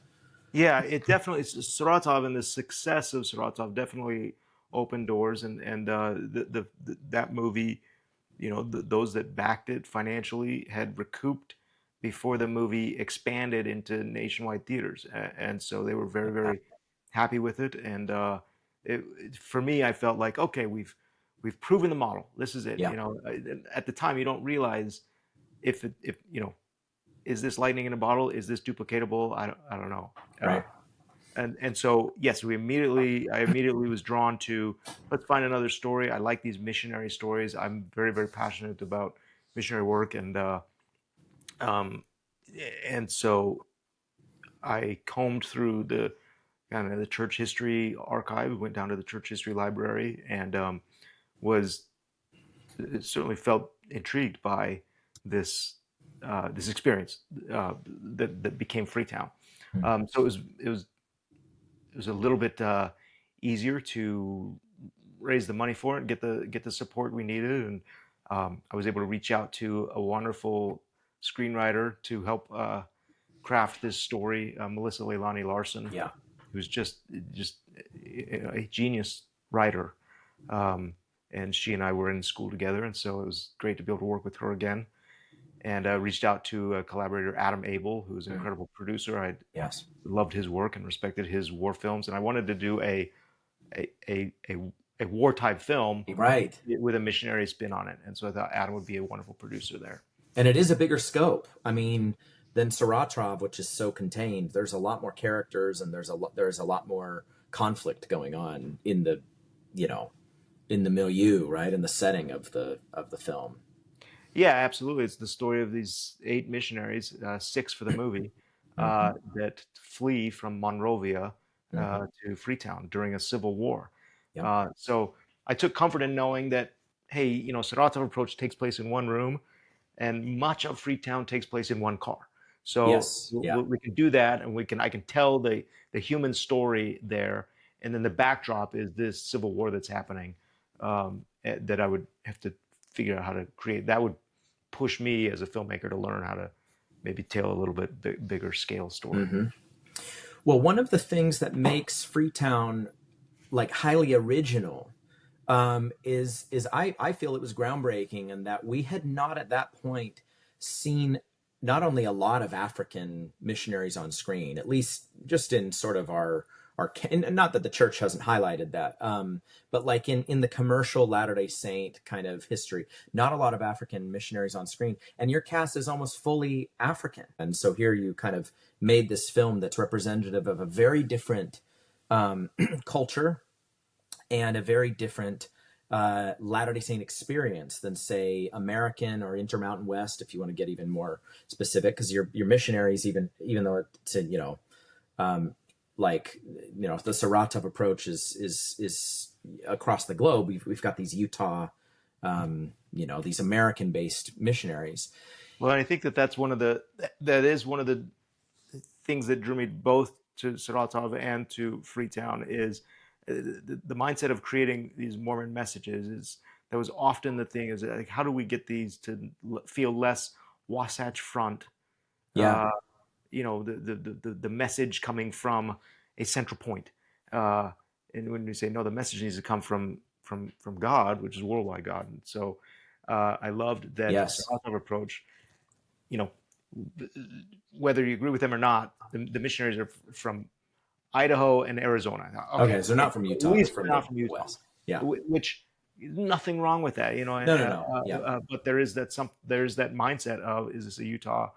Yeah, it definitely Saratov, and the success of Saratov definitely opened doors, and that movie, those that backed it financially had recouped before the movie expanded into nationwide theaters, and so they were very, Yeah. very happy with it. And for me, I felt like, okay, we've proven the model. This is it. Yeah. At the time, you don't realize if is this lightning in a bottle? Is this duplicatable? I don't know. Right. And so yes, I immediately was drawn to, let's find another story. I like these missionary stories. I'm very, very passionate about missionary work, um, and so I combed through the kind of the church history archive, went down to the church history library, and was certainly felt intrigued by this experience that became Freetown. So it was a little bit easier to raise the money for it and get the support we needed, and I was able to reach out to a wonderful screenwriter to help craft this story, Melissa Leilani Larson, Yeah. who's just a genius writer. And she and I were in school together, and so it was great to be able to work with her again. And reached out to a collaborator, Adam Abel, who's an incredible producer. I Yes. loved his work and respected his war films, and I wanted to do a war type film Right. with a missionary spin on it. And so I thought Adam would be a wonderful producer there. And it is a bigger scope. I mean, than Saratov, which is so contained. There's a lot more characters, and there's a lot more conflict going on in the in the milieu, right, in the setting of the film. Yeah, absolutely. It's the story of these 8 missionaries, 6 for the movie, that flee from Monrovia to Freetown during a civil war. Yeah. So I took comfort in knowing that, hey, Saratov Approach takes place in one room, and much of Freetown takes place in one car. So Yes. Yeah. we can do that, and I can tell the human story there, and then the backdrop is this civil war that's happening, that I would have to figure out how to create. That would push me as a filmmaker to learn how to maybe tell a little bit bigger scale story. Well, one of the things that makes Freetown like highly original is I feel it was groundbreaking, and that we had not at that point seen not only a lot of African missionaries on screen, at least just in sort of our and not that the church hasn't highlighted that, but like in the commercial Latter-day Saint kind of history, not a lot of African missionaries on screen, and your cast is almost fully African. And so here you kind of made this film that's representative of a very different culture and a very different Latter-day Saint experience than, say, American or Intermountain West, if you want to get even more specific, because your missionaries, even though it's the Saratov Approach is across the globe. We've got these Utah, these American-based missionaries. Well, I think that is one of the things that drew me both to Saratov and to Freetown is the mindset of creating these Mormon messages. That was often the thing, is like, how do we get these to feel less Wasatch Front? Yeah. The message coming from a central point. And when we say no, the message needs to come from God, which is worldwide God. And so I loved that Saratov approach. Whether you agree with them or not, the missionaries are from Idaho and Arizona. Okay, so they're not from Utah. At least they're not from Utah. West. Yeah. Which nothing wrong with that, No. Yeah. But there's that mindset of, is this a Utah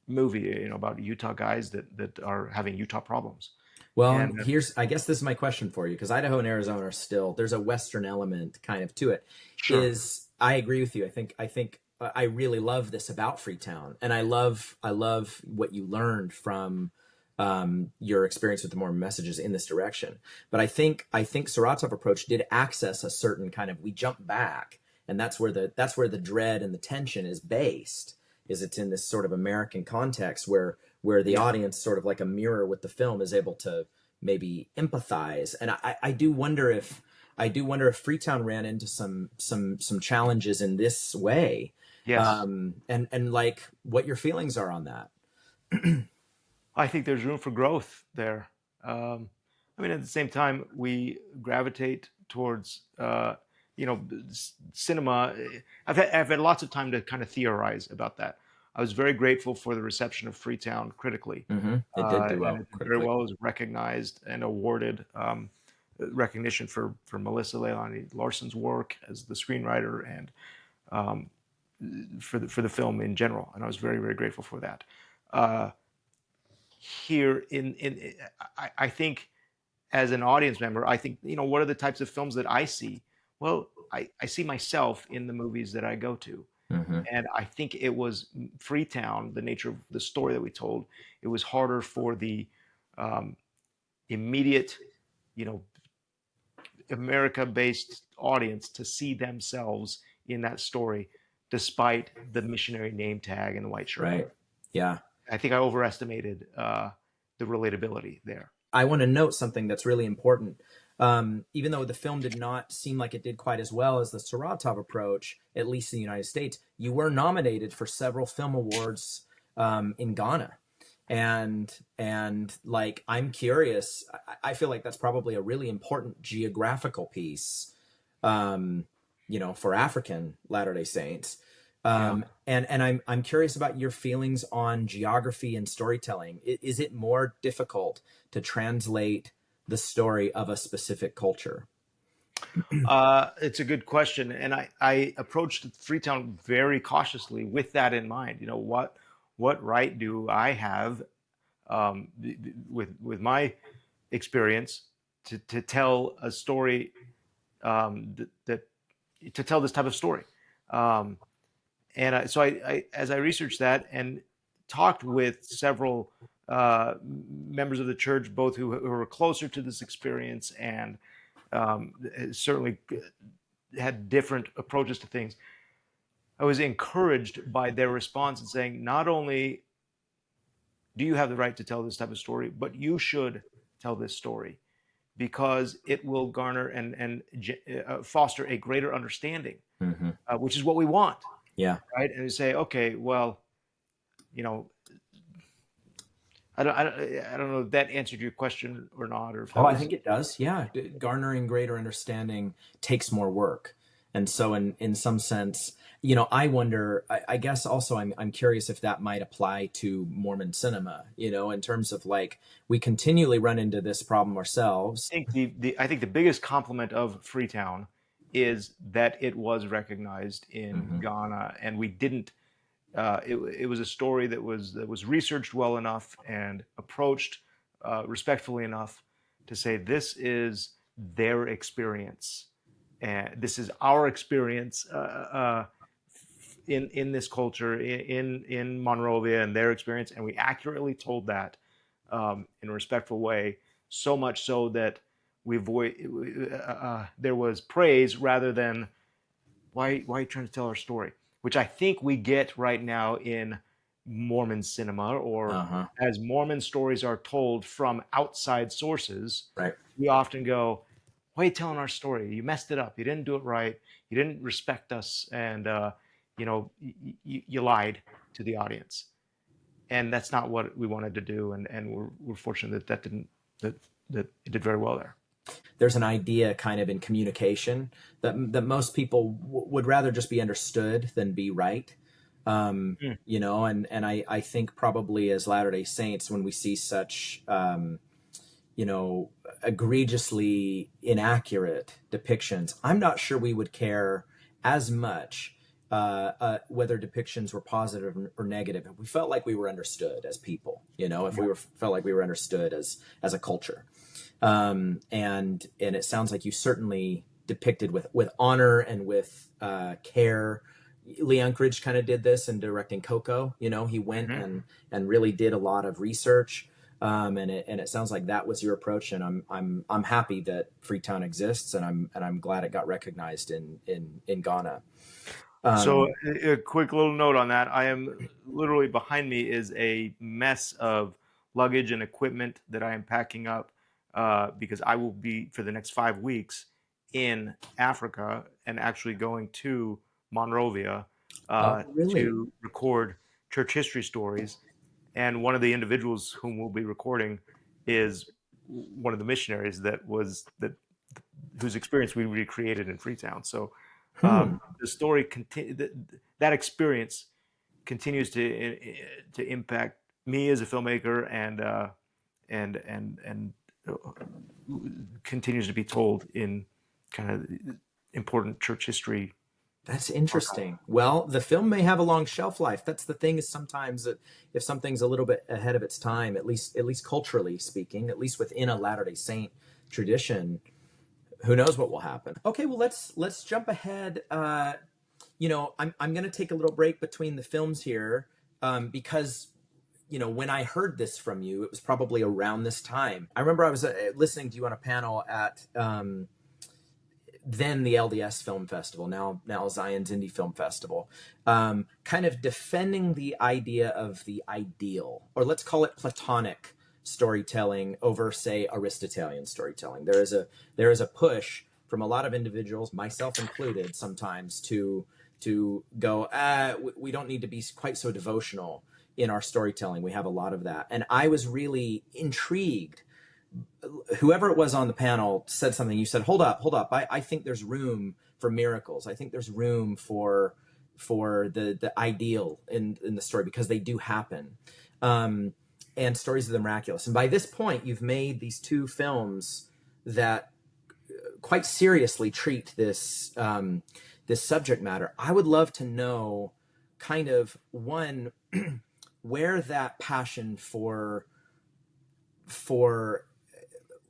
movie, about Utah guys that are having Utah problems? Well, And I guess this is my question for you, because Idaho and Arizona are still, there's a Western element kind of to it. sure, I agree with you. I really love this about Freetown, and I love what you learned from your experience with the Mormon messages in this direction. But I think Saratov approach did access a certain kind of, we jump back, and that's where the dread and the tension is based. Is it's in this sort of American context where the yeah, audience, sort of like a mirror with the film, is able to maybe empathize. And I do wonder if Freetown ran into some challenges in this way, yes. and like what your feelings are on that. I think there's room for growth there. I mean, at the same time, we gravitate towards, cinema. I've had lots of time to kind of theorize about that. I was very grateful for the reception of Freetown critically, It did do and well it did very critically. well. It was recognized and awarded recognition for Melissa Leilani Larson's work as the screenwriter and um, for the film in general. And I was very, very grateful for that. Uh, Here I think as an audience member, I think, what are the types of films that I see? Well, I see myself in the movies that I go to. Hmm. And I think it was Freetown, the nature of the story that we told, it was harder for the um, immediate, you know, America-based audience to see themselves in that story, despite the missionary name tag and the white shirt. Right. Yeah. I think I overestimated the relatability there. I want to note something that's really important. Even though the film did not seem like it did quite as well as the Saratov approach, at least in the United States, you were nominated for several film awards in Ghana. And like, I'm curious, I feel like that's probably a really important geographical piece, for African Latter-day Saints. Yeah. And I'm curious about your feelings on geography and storytelling. Is it more difficult to translate the story of a specific culture? It's a good question, and I approached Freetown very cautiously with that in mind. What right do I have with my experience to tell a story that to tell this type of story? Um, so as I researched that and talked with several members of the church, both who were closer to this experience and certainly had different approaches to things, I was encouraged by their response and saying, not only do you have the right to tell this type of story, but you should tell this story because it will garner and foster a greater understanding, Hmm. which is what we want, Yeah. right? And you say, okay, well, you know, I don't know if that answered your question or not, or if Oh, that I was think it does. Yeah. Garnering greater understanding takes more work. And so in some sense, I wonder, I guess also I'm curious if that might apply to Mormon cinema, in terms of like, we continually run into this problem ourselves. think I think the biggest compliment of Freetown is that it was recognized in Hmm. Ghana, and we didn't. It was a story that was researched well enough and approached respectfully enough to say this is their experience, and this is our experience in this culture in Monrovia and their experience, and we accurately told that in a respectful way, so much so that we avoid there was praise rather than why are you trying to tell our story, which I think we get right now in Mormon cinema, or Uh-huh. as Mormon stories are told from outside sources. Right. We often go, why are you telling our story? You messed it up. You didn't do it right. You didn't respect us, and you lied to the audience. And that's not what we wanted to do. And we're fortunate that didn't that that it did very well there. There's an idea kind of in communication that most people would rather just be understood than be right. Mm. And I think probably as Latter-day Saints, when we see such, egregiously inaccurate depictions, I'm not sure we would care as much whether depictions were positive or negative. We felt like we were understood as people, if Yeah. we felt like we were understood as a culture. And it sounds like you certainly depicted with honor and with care. Lee Unkrich kind of did this in directing Coco. He went Mhm. and really did a lot of research. And it sounds like that was your approach, and I'm happy that Freetown exists, and I'm glad it got recognized in Ghana. So Um, a quick little note on that. I am literally behind me is a mess of luggage and equipment that I am packing up because I will be for the next 5 weeks in Africa and actually going to Monrovia oh, really? to record church history stories. And one of the individuals whom we'll be recording is one of the missionaries whose experience we recreated in Freetown. So Hmm. the story that experience continues to impact me as a filmmaker and uh, continues to be told in kind of important church history That's archive. interesting. Well, the film may have a long shelf life. That's the thing, is sometimes that if something's a little bit ahead of its time, at least culturally speaking, at least within a Latter-day Saint tradition, who knows what will happen. Okay, well, let's jump ahead. I'm going to take a little break between the films here, because when I heard this from you, it was probably around this time. I remember I was listening to you on a panel at then the LDS Film Festival, now Zion's Indie Film Festival, kind of defending the idea of the ideal, or let's call it Platonic storytelling over, say, Aristotelian storytelling. There is a push from a lot of individuals, myself included, sometimes to go, we don't need to be quite so devotional in our storytelling. We have a lot of that, and I was really intrigued. Whoever it was on the panel said something. You said, hold up. I think there's room for miracles. I think there's room for the ideal in the story, because they do happen. And stories of the miraculous. And by this point, you've made these two films that quite seriously treat this subject matter. I would love to know, kind of, one, where that passion for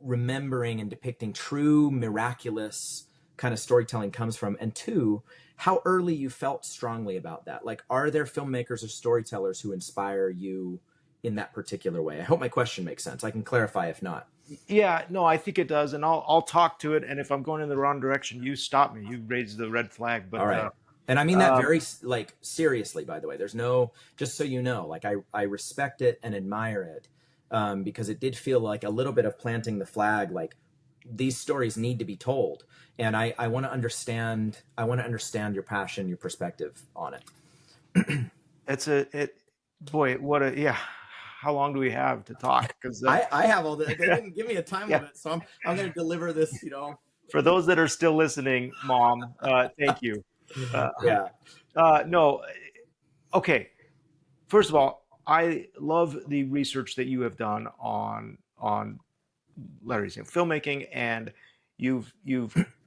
remembering and depicting true miraculous kind of storytelling comes from, and two, how early you felt strongly about that. Like, are there filmmakers or storytellers who inspire you in that particular way? I hope my question makes sense. I can clarify if not. Yeah, no, I think it does, and I'll talk to it. And if I'm going in the wrong direction, you stop me. You raise the red flag. All But right. And I mean that um, very, like, seriously, by the way. There's no, just so you know, like, I respect it and admire it, because it did feel like a little bit of planting the flag, like, these stories need to be told. And I want to understand your passion, your perspective on it. boy, what a yeah. How long do we have to talk? Because I have all the, they didn't give me a time yeah, limit, so I'm going to deliver this, for those that are still listening, Mom, thank you. Hi. yeah. No, okay. First of all, I love the research that you have done on letters and filmmaking, and you've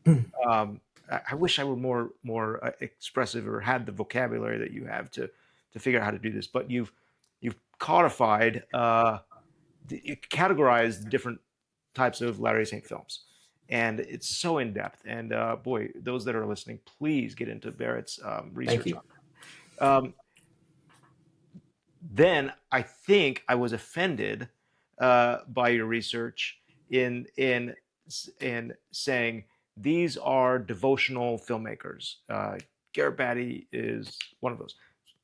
I wish I were more expressive or had the vocabulary that you have to figure out how to do this. But you've codified, you categorized different types of Larry St. films, and it's so in depth. And boy, those that are listening, please get into Barrett's Thank research you. on it. Then I think I was offended by your research in saying these are devotional filmmakers. Garrett Batty is one of those.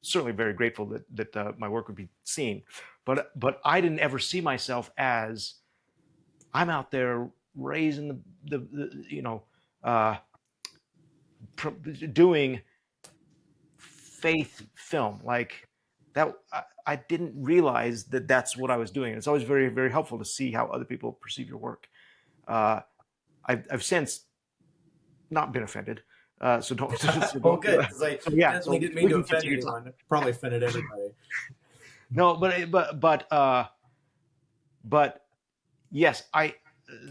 Certainly very grateful that my work would be seen, but I didn't ever see myself as I'm out there raising uh, doing faith film like that. I didn't realize that that's what I was doing. It's always very, very helpful to see how other people perceive your work. Uh, I've since not been offended, so don't. So Oh, don't. good, because I So yeah, definitely so didn't mean we to can offend continue to talk. anyone. Probably offended everybody. No, but yes, I.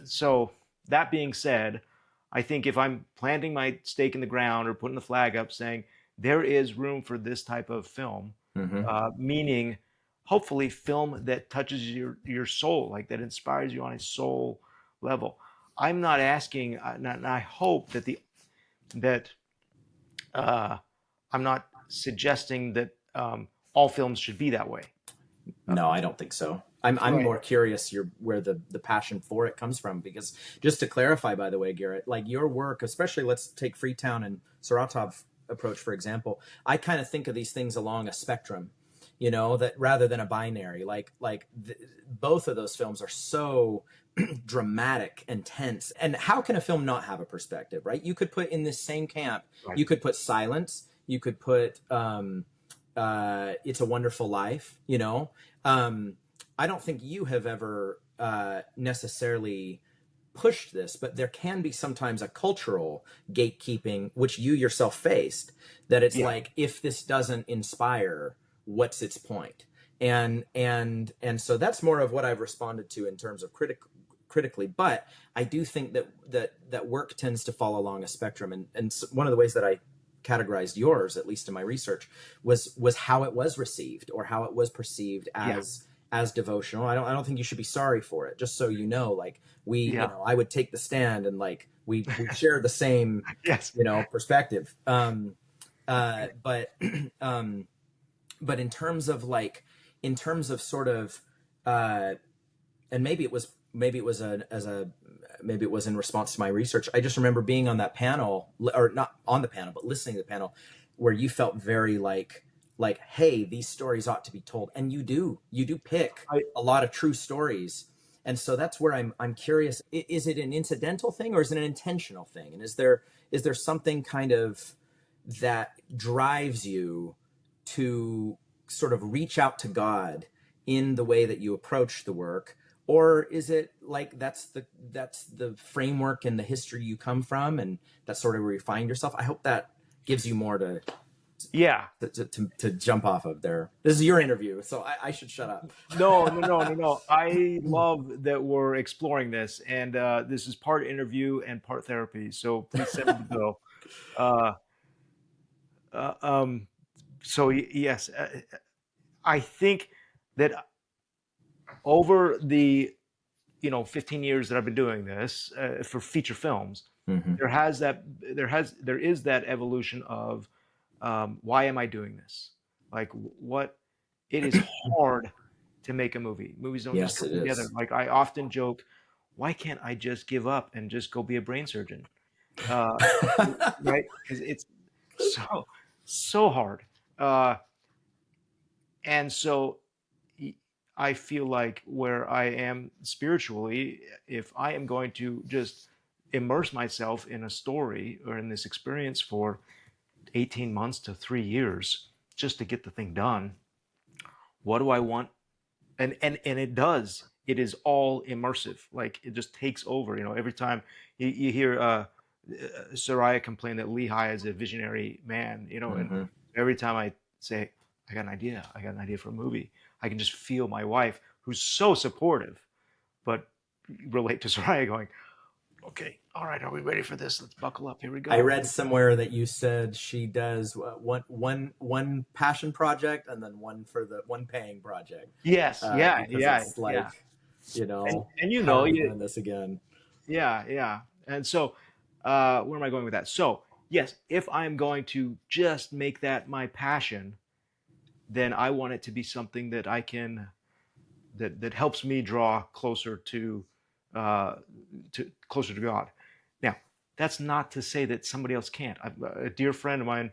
So that being said, I think if I'm planting my stake in the ground or putting the flag up, saying there is room for this type of film, Mm-hmm. meaning hopefully film that touches your soul, like that inspires you on a soul level. I'm not asking, and I hope that that uh, I'm not suggesting that all films should be that way. No, I don't think so. I'm Right. more curious where the passion for it comes from, because just to clarify, by the way, Garrett, like your work, especially let's take Freetown and Saratov approach for example. I kind of think of these things along a spectrum, that rather than a binary. Both of those films are so dramatic and tense. And how can a film not have a perspective, right? You could put in this same camp, Right. you could put Silence, you could put It's a Wonderful Life, I don't think you have ever necessarily pushed this, but there can be sometimes a cultural gatekeeping, which you yourself faced, that it's Yeah. like, if this doesn't inspire, what's its point? And so that's more of what I've responded to in terms of critically. But I do think that work tends to fall along a spectrum, and one of the ways that I categorized yours, at least in my research, was how it was received, or how it was perceived Yeah. as devotional. I don't think you should be sorry for it. Just so you know, like Yeah. I would take the stand, and like we share the same, Yes. perspective. But but in terms of sort of, and maybe it was in response to my research. I just remember being on that panel, or not on the panel, but listening to the panel, where you felt very like, hey, these stories ought to be told, and you do pick I, a lot of true stories. And so that's where I'm curious: is it an incidental thing, or is it an intentional thing? And is there something kind of that drives you to sort of reach out to God in the way that you approach the work? Or is it like that's the framework and the history you come from, and that's sort of where you find yourself? I hope that gives you more yeah. to jump off of there. This is your interview, so I should shut up. No, no, no, no, no. I love that we're exploring this, and this is part interview and part therapy. So please send me the bill. Uh, uh, um, yes, I think that over the 15 years that I've been doing this for feature films, Mm-hmm. there is that evolution of why am I doing this? Like what it is hard to make a movie. Movies don't just Yes, come it together. is. Like I often joke, why can't I just give up and just go be a brain surgeon? Uh, right? Because it's so hard. Uh, and so I feel like where I am spiritually, if I am going to just immerse myself in a story or in this experience for 18 months to 3 years just to get the thing done, what do I want? And it does. It is all immersive. Like it just takes over. Every time you hear Soraya complain that Lehi is a visionary man, and Mm-hmm. every time I say, I got an idea for a movie, I can just feel my wife, who's so supportive, but relate to Soraya going, okay, all right, are we ready for this? Let's buckle up. Here we I go. read somewhere that you said she does one passion project, and then one paying project, Yes, yeah, because yeah, it's yeah. like, And how are we doing this again? yeah, yeah. And so, where am I going with that? So, yes, if I'm going to just make that my passion, then I want it to be something that I can that helps me draw uh, closer to God. Now, that's not to say that somebody else can't. A dear friend of mine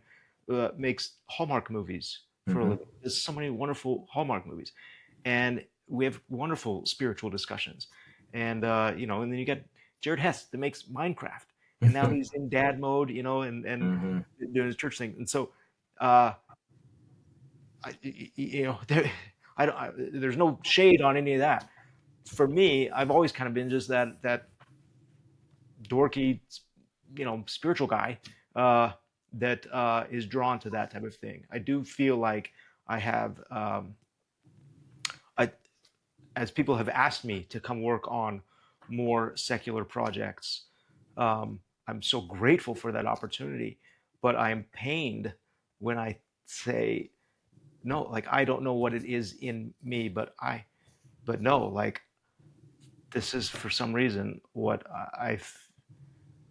makes Hallmark movies for a Mm-hmm. living. There's so many wonderful Hallmark movies, and we have wonderful spiritual discussions. And then you got Jared Hess that makes Minecraft, and now he's in dad mode, and Mm-hmm. doing his church thing. And so, uh, there, there's no shade on any of that. For me, I've always kind of been just that dorky, spiritual guy that is drawn to that type of thing. I do feel like I have, I, as people have asked me to come work on more secular projects, I'm so grateful for that opportunity. But I am pained when I say no, like I don't know what it is in me, but no, like this is for some reason what I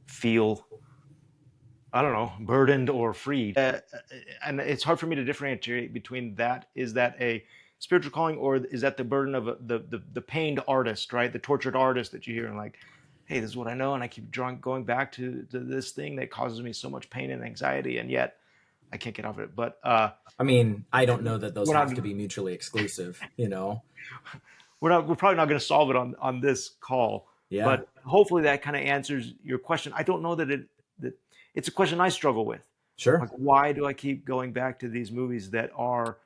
feel, I don't know, burdened or freed. And it's hard for me to differentiate between that. Is that a spiritual calling, or is that the burden of the pained artist, right? The tortured artist that you hear and like, hey, this is what I know, and I keep going back to this thing that causes me so much pain and anxiety, and yet I can't get off it. But I mean, I don't know that those we're not have to be mutually exclusive, you know? we're probably not going to solve it on this call, Yeah, but hopefully that kind of answers your question. I don't know that it's a question I struggle with. sure. Like, why do I keep going back to these movies that are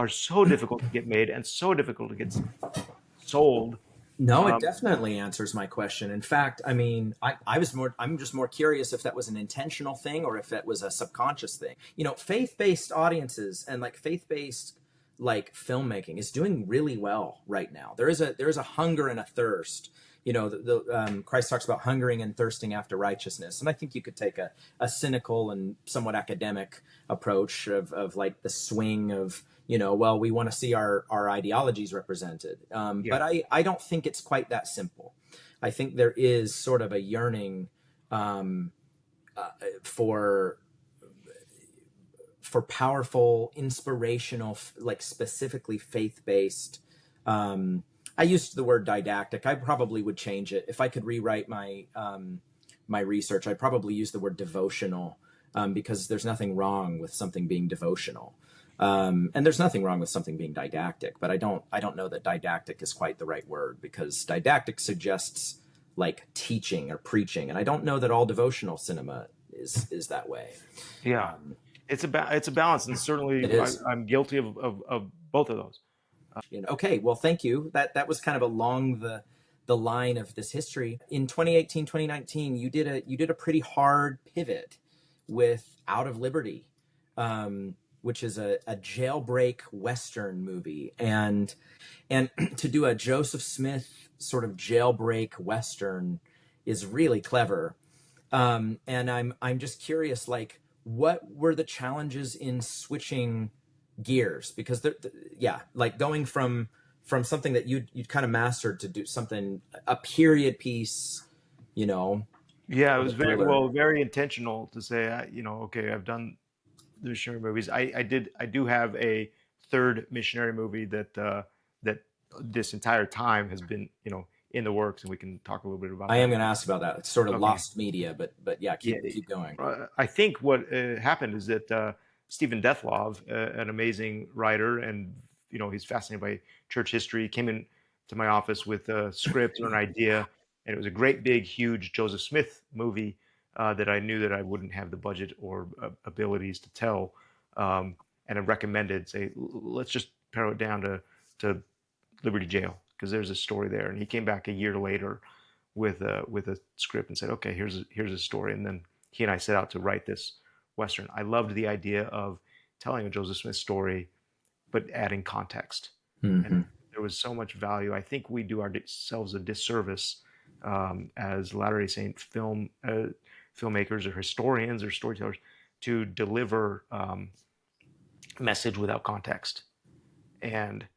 so difficult to get made and so difficult to get sold? No, it Um, definitely answers my question. In fact, I mean, I'm just more curious if that was an intentional thing or if it was a subconscious thing. You know, faith-based audiences and like faith-based like filmmaking is doing really well right now. There is a hunger and a thirst. You know, Christ talks about hungering and thirsting after righteousness, and I think you could take a cynical and somewhat academic approach of like the swing of, you know, well, we want to see our ideologies represented. yeah, But I don't think it's quite that simple. I think there is sort of a yearning um, for powerful, inspirational, like specifically faith-based. I used the word didactic. I probably would change it if I could rewrite my research. I'd probably use the word devotional, because there's nothing wrong with something being devotional. And there's nothing wrong with something being didactic, but I don't know that didactic is quite the right word, because didactic suggests like teaching or preaching, and I don't know that all devotional cinema is that way. yeah. Um, It's a balance, and it certainly is. I'm guilty of both of those. You know, okay, well, thank you. That was kind of along the line of this history. In 2018, 2019, you did a pretty hard pivot with Out of Liberty, which is a jailbreak Western movie, and to do a Joseph Smith sort of jailbreak Western is really clever. And I'm just curious, like, what were the challenges in switching gears? Because yeah, like going from something that you'd kind of mastered to do something, a period piece, you know, Yeah, it of a was very thriller. well, very intentional to say, okay, I've done the missionary movies. I do have a third missionary movie that this entire time has been, in the works, and we can talk a little bit about I am that. going to ask about that. It's sort of Okay. lost media, but yeah, Yeah, keep going. I think what happened is that Stephen Dethlov, an amazing writer, and he's fascinated by church history, came in to my office with a script or an idea, and it was a great, big, huge Joseph Smith movie that I knew that I wouldn't have the budget or abilities to tell, and I recommended, say, let's just pare it down to Liberty Jail, because there's a story there. And he came back a year later with a script and said, okay, here's a story. And then he and I set out to write this Western. I loved the idea of telling a Joseph Smith story, but adding context. And Hmm. there was so much value. I think we do ourselves a disservice as Latter-day Saint filmmakers or historians or storytellers to deliver message without context. And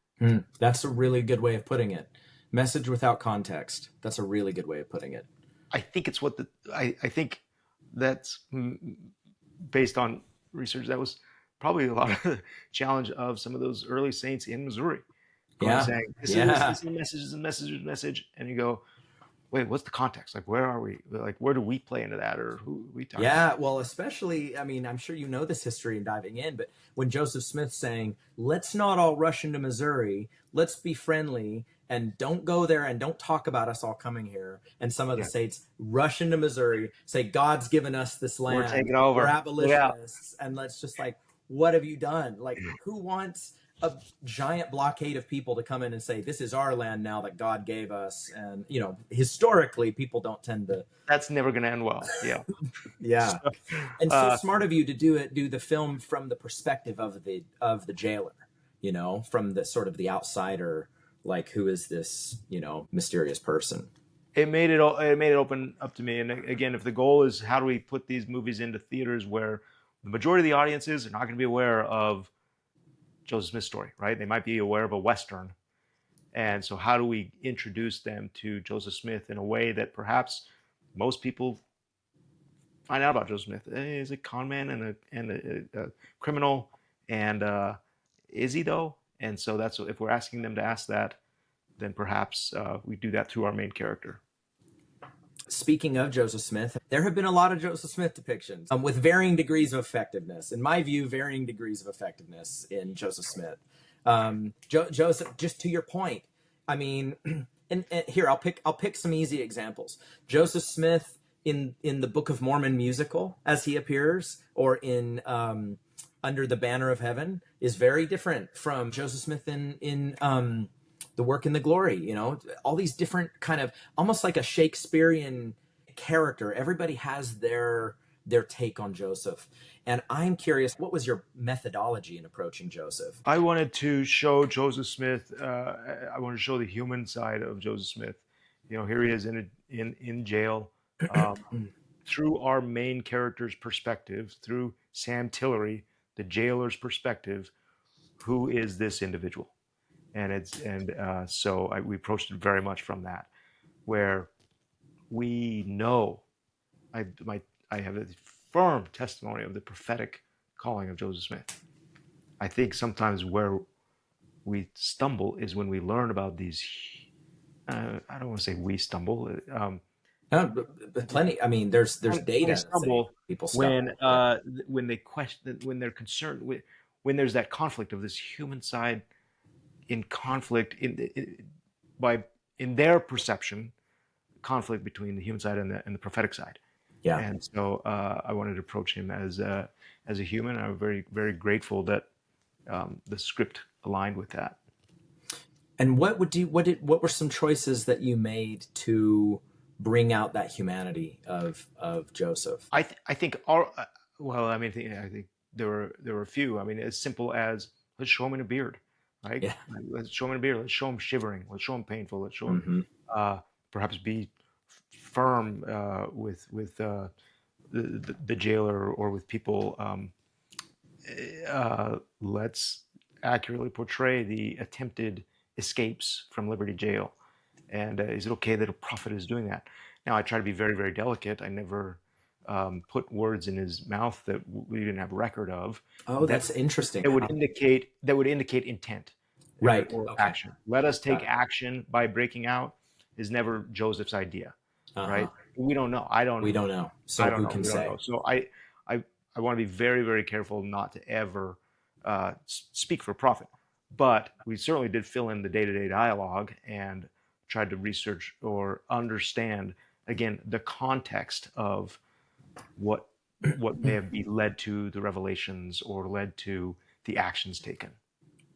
That's a really good way of putting it. Message without context. That's a really good way of putting it. I think it's what I think that's based on research. That was probably a lot of the challenge of some of those early saints in Missouri, going and Yeah, saying, this yeah. is a message, this is a message, this is a message. And you go, wait, what's the context? Like, where are we? Like, where do we play into that? Or who are we talking about? Yeah, well, especially, I mean, I'm sure you know this history and diving in, but when Joseph Smith's saying, let's not all rush into Missouri, let's be friendly and don't go there and don't talk about us all coming here. And some of the Yeah, states rush into Missouri, say, God's given us this we're land, taking we're over. Yeah. abolitionists, and let's just like, what have you done? Like, who wants a giant blockade of people to come in and say, this is our land now that God gave us? And, you know, historically, people don't tend to. That's never going to end well. Yeah. Yeah. So, And so uh, smart of you to do the film from the perspective of the jailer, you know, from the sort of the outsider, like, who is this, you know, mysterious person. it made it open up to me. And again, if the goal is how do we put these movies into theaters where the majority of the audiences are not going to be aware of Joseph Smith story, right? They might be aware of a Western. And so how do we introduce them to Joseph Smith in a way that perhaps most people find out about Joseph Smith? He's a con man and a criminal. And is he though? And so that's if we're asking them to ask that, then perhaps we do that through our main character. Speaking of Joseph Smith, there have been a lot of Joseph Smith depictions with varying degrees of effectiveness. In my view, varying degrees of effectiveness in Joseph Smith. Joseph, just to your point, I mean, and here I'll pick some easy examples. Joseph Smith in the Book of Mormon musical, as he appears, or in Under the Banner of Heaven, is very different from Joseph Smith in The Work and the Glory. You know, all these different kind of almost like a Shakespearean character. Everybody has their take on Joseph. And I'm curious, what was your methodology in approaching Joseph? I wanted to show Joseph Smith. I wanted to show the human side of Joseph Smith. You know, here he is in jail. Through our main character's perspective, through Sam Tillery, the jailer's perspective, who is this individual? And we approached it very much from that, where we know I have a firm testimony of the prophetic calling of Joseph Smith. I think sometimes where we stumble is when we learn about these. I don't want to say we stumble. No, but plenty. I mean, there's data. Stumble people stumble. when they question, when they're concerned with, when there's that conflict of this human side in conflict in their perception, conflict between the human side and the prophetic side. Yeah. And so I wanted to approach him as a human. I'm very, very grateful that the script aligned with that. And what were some choices that you made to bring out that humanity of Joseph? I think I think there were a few. I mean, as simple as let's show him in a beard, right? Yeah. Let's show him in a beard. Let's show him shivering. Let's show him painful. Let's show him perhaps be firm with the jailer or with people. Let's accurately portray the attempted escapes from Liberty Jail. And is it okay that a prophet is doing that? Now, I try to be very, very delicate. I never put words in his mouth that we didn't have record of. Oh, that's interesting. That would indicate intent, right? Or action. Let us take action by breaking out is never Joseph's idea, right? We don't know. We don't know. So I don't who know. can say? So I want to be very, very careful not to ever speak for a prophet. But we certainly did fill in the day-to-day dialogue and tried to research or understand, again, the context of what may have been led to the revelations or led to the actions taken.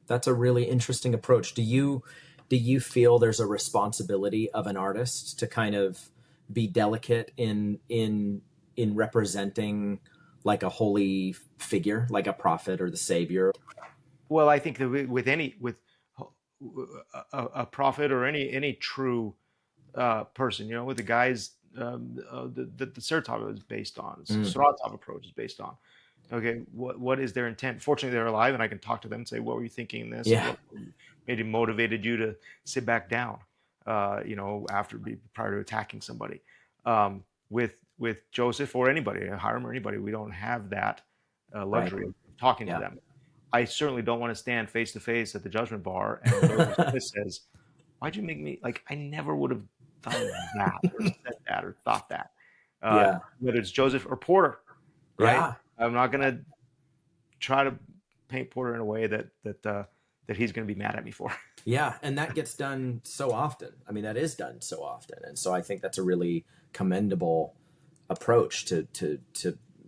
That's a really interesting approach. Do you feel there's a responsibility of an artist to kind of be delicate in representing like a holy figure, like a prophet or the savior? Well, I think that with a prophet or any true person, you know, with the guys the Saratov is based on, Saratov approach is based on. Okay, what is their intent? Fortunately, they're alive, and I can talk to them and say, "What were you thinking in this? Yeah. What maybe motivated you to sit back down?" Prior to attacking somebody. With Joseph or anybody, Hiram or anybody, we don't have that luxury of talking to them. I certainly don't want to stand face to face at the judgment bar and Smith says, "Why'd you make me like? I never would have done that or said that or thought that." Whether it's Joseph or Porter, right? Yeah. I'm not going to try to paint Porter in a way that he's going to be mad at me for. Yeah, and that gets done so often. I mean, that is done so often, and so I think that's a really commendable approach to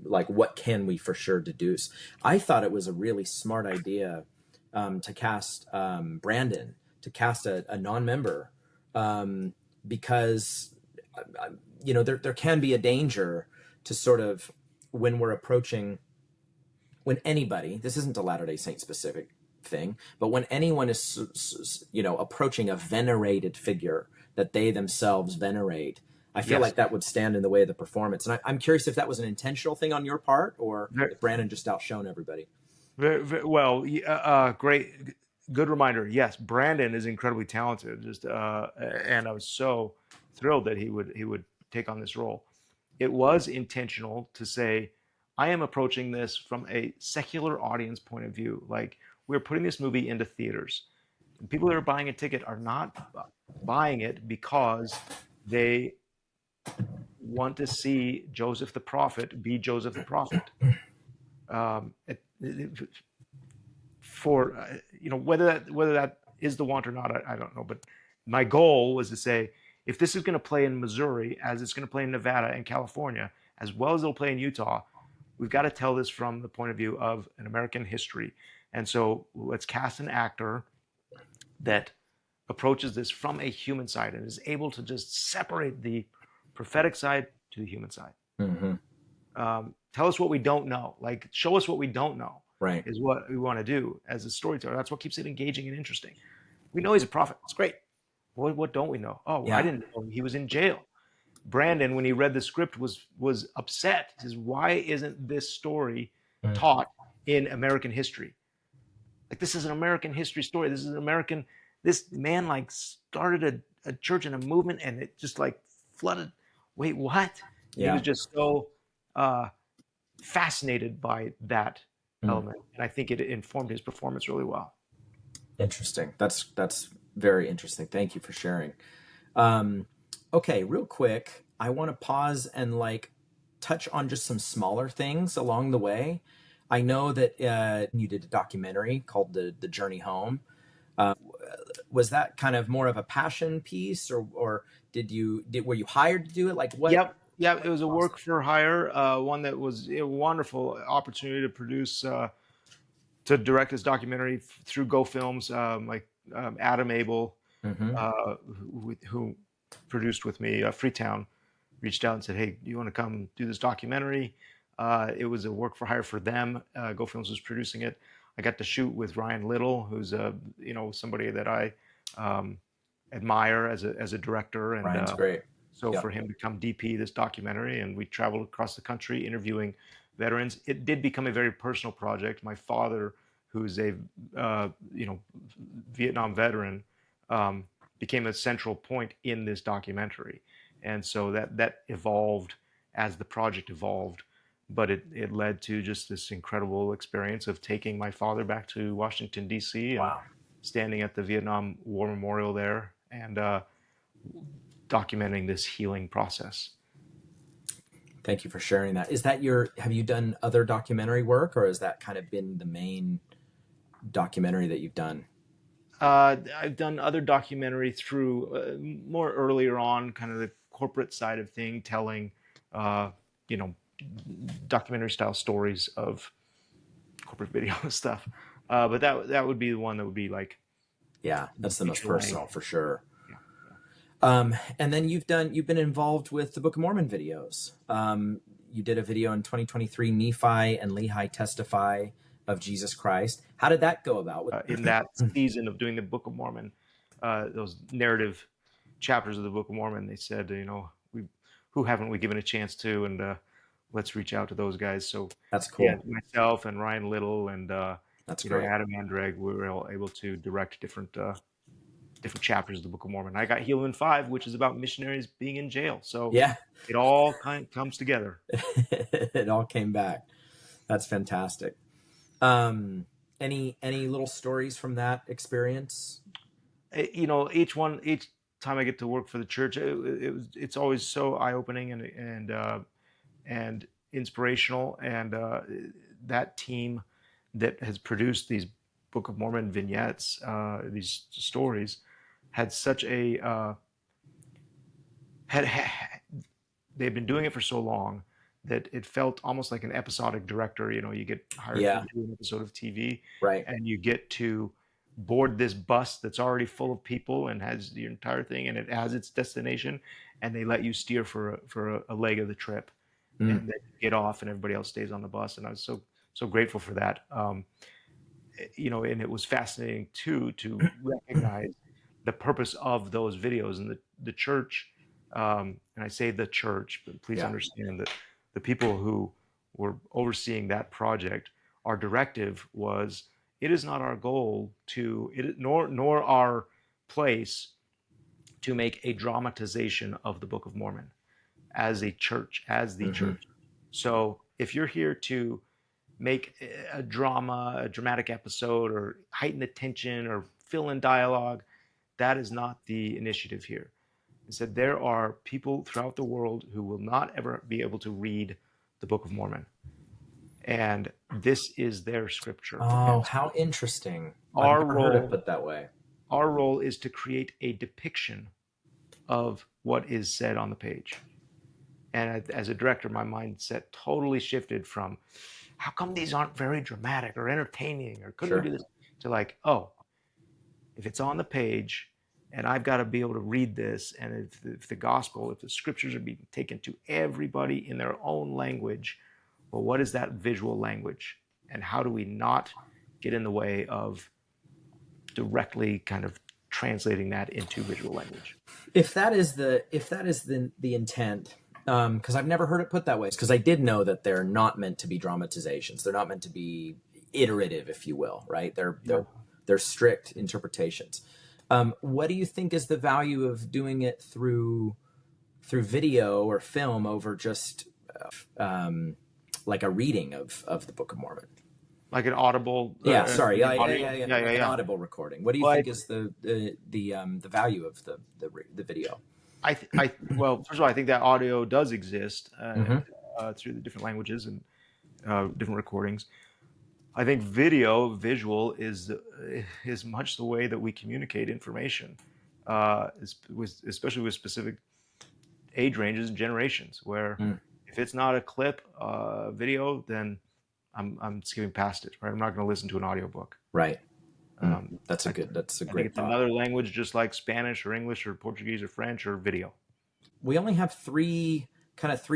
like, what can we for sure deduce? I thought it was a really smart idea to cast Brandon, to cast a non-member, because there can be a danger to sort of when anybody, this isn't a Latter-day Saint specific thing, but when anyone is approaching a venerated figure that they themselves venerate, I feel like that would stand in the way of the performance. And I'm curious if that was an intentional thing on your part, or if Brandon just outshone everybody. Very well. Great, good reminder. Yes, Brandon is incredibly talented. And I was so thrilled that he would take on this role. It was intentional to say, I am approaching this from a secular audience point of view. Like, we're putting this movie into theaters. And people that are buying a ticket are not buying it because they want to see Joseph the prophet be Joseph the prophet. For whether that is the want or not, I don't know. But my goal was to say, if this is going to play in Missouri, as it's going to play in Nevada and California, as well as it'll play in Utah, we've got to tell this from the point of view of an American history. And so let's cast an actor that approaches this from a human side and is able to just separate the prophetic side to the human side. Mm-hmm. Tell us what we don't know. Like, show us what we don't know. Right. Is what we want to do as a storyteller. That's what keeps it engaging and interesting. We know he's a prophet. It's great. What don't we know? Oh, I Yeah. didn't know he was in jail. Brandon, when he read the script, was upset. He says, "Why isn't this story taught in American history? Like, this is an American history story. This is an American. This man like started a church and a movement, and it just like flooded. Wait, what?" He Yeah. was just so fascinated by that element, and I think it informed his performance really well. Interesting. That's very interesting. Thank you for sharing. Okay, real quick, I want to pause and like touch on just some smaller things along the way. I know that you did a documentary called the Journey Home. Was that kind of more of a passion piece, or were you hired to do it? Like what? Yep. It was a work for hire, one that was a wonderful opportunity to produce, to direct this documentary through Go Films, Adam Abel, who produced with me. Freetown reached out and said, "Hey, do you want to come do this documentary?" It was a work for hire for them. Go Films was producing it. I got to shoot with Ryan Little, who's somebody that I admire as a director, and Ryan's great. so for him to come DP this documentary, and we traveled across the country interviewing veterans. It did become a very personal project. My father, who's a Vietnam veteran, became a central point in this documentary, and so that evolved as the project evolved. But it led to just this incredible experience of taking my father back to Washington, D.C. and standing at the Vietnam War Memorial there and documenting this healing process. Thank you for sharing that. Have you done other documentary work, or has that kind of been the main documentary that you've done? I've done other documentary through more earlier on, kind of the corporate side of thing, telling, documentary style stories of corporate video stuff. But that would be the one that would be like, yeah, that's the most personal for sure. Yeah. And then you've been involved with the Book of Mormon videos. You did a video in 2023, Nephi and Lehi testify of Jesus Christ. How did that go about? In that season of doing the Book of Mormon, those narrative chapters of the Book of Mormon, they said, who haven't we given a chance to, and let's reach out to those guys. So that's cool. Yeah, myself and Ryan Little and that's great. Adam Andreg, we were all able to direct different chapters of the Book of Mormon. I got Helaman 5, which is about missionaries being in jail. So yeah, it all kind of comes together. It all came back. That's fantastic. Any little stories from that experience? Each time I get to work for the church, it's always so eye-opening and inspirational. And that team that has produced these Book of Mormon vignettes, these stories, had such a they've been doing it for so long that it felt almost like an episodic director. You get hired to do an episode of TV, right? And you get to board this bus that's already full of people and has the entire thing, and it has its destination, and they let you steer for a leg of the trip, and then you get off, and everybody else stays on the bus. And I was so grateful for that. And it was fascinating too to recognize the purpose of those videos. And the church, and I say the church, but please understand that the people who were overseeing that project our directive was, it is not our goal nor our place to make a dramatization of the Book of Mormon as a church, as the Mm-hmm. church. So if you're here to make a drama, a dramatic episode, or heighten the tension, or fill in dialogue, that is not the initiative here. Instead, there are people throughout the world who will not ever be able to read the Book of Mormon, and this is their scripture. Oh, And how interesting. I've our never heard it role, put that way. our role is to create a depiction of what is said on the page. And as a director, my mindset totally shifted from, how come these aren't very dramatic or entertaining, or couldn't we do Sure. this, to like, oh, if it's on the page and I've got to be able to read this, and if the gospel, if the scriptures are being taken to everybody in their own language, well, what is that visual language? And how do we not get in the way of directly kind of translating that into visual language? If that is the intent, because I've never heard it put that way, because I did know that they're not meant to be dramatizations. They're not meant to be iterative, if you will, right? They're strict interpretations. What do you think is the value of doing it through video or film over just like a reading of the Book of Mormon? Like an audible, Yeah, sorry, yeah, like an audible recording. What do you think is the value of the video? Well, first of all, I think that audio does exist Mm-hmm. through the different languages and different recordings. I think visual is much the way that we communicate information, especially with specific age ranges and generations. Where if it's not a clip video, then I'm skipping past it. Right, I'm not going to listen to an audiobook. Right. That's a I great think it's thought. another language, just like Spanish or English or Portuguese or French or video. We only have three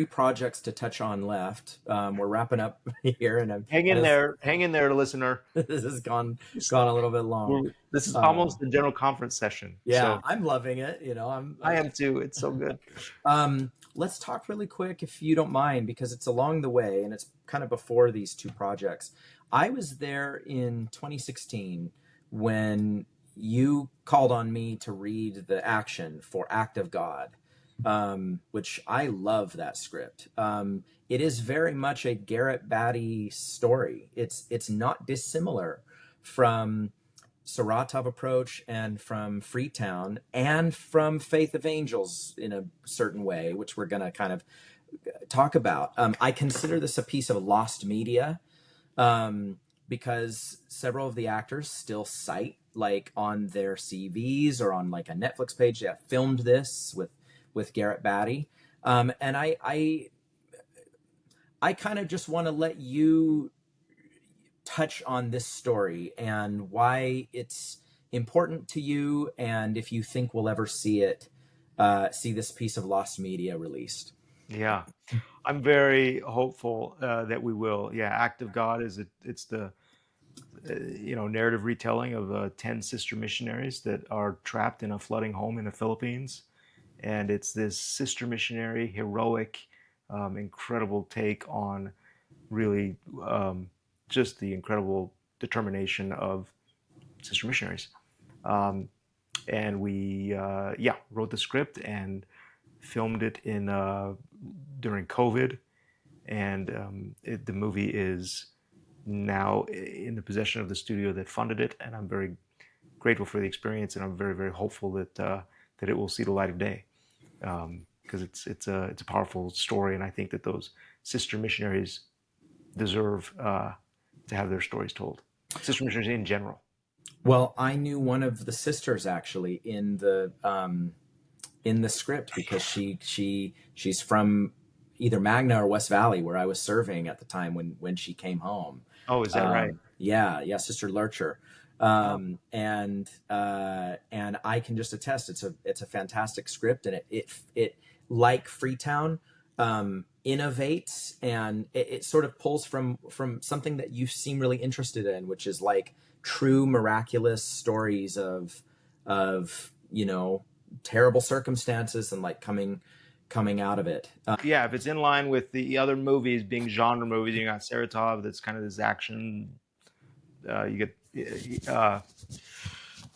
projects to touch on left. We're wrapping up here, and hang in there, listener. This has gone a little bit long. This is almost a general conference session. Yeah, so. I'm loving it. I am too. It's so good. Let's talk really quick, if you don't mind, because it's along the way and it's kind of before these two projects. I was there in 2016 when you called on me to read the action for Act of God, which I love that script. It is very much a Garrett Batty story. It's not dissimilar from Saratov Approach and from Freetown and from Faith of Angels in a certain way, which we're going to kind of talk about. I consider this a piece of lost media because several of the actors still cite, like on their CVs or on like a Netflix page, that filmed this with Garrett Batty. And I kind of just want to let you touch on this story and why it's important to you, and if you think we'll ever see this piece of lost media released. Yeah, I'm very hopeful that we will. Yeah, Act of God it's the narrative retelling of 10 sister missionaries that are trapped in a flooding home in the Philippines, and it's this sister missionary heroic, incredible take on really just the incredible determination of sister missionaries. And we wrote the script and filmed it during COVID, and the movie is now in the possession of the studio that funded it, and I'm very grateful for the experience, and I'm very, very hopeful that it will see the light of day, because it's a powerful story, and I think that those sister missionaries deserve to have their stories told. Sister missionaries in general. Well, I knew one of the sisters actually in the script, because she's from either Magna or West Valley, where I was serving at the time when she came home. Oh, is that right? Yeah, Sister Lurcher. And I can just attest it's a fantastic script, and it like Freetown innovates, and it sort of pulls from something that you seem really interested in, which is like true miraculous stories of terrible circumstances and like coming coming out of it. Yeah, if it's in line with the other movies being genre movies, you got Saratov, that's kind of this action. You get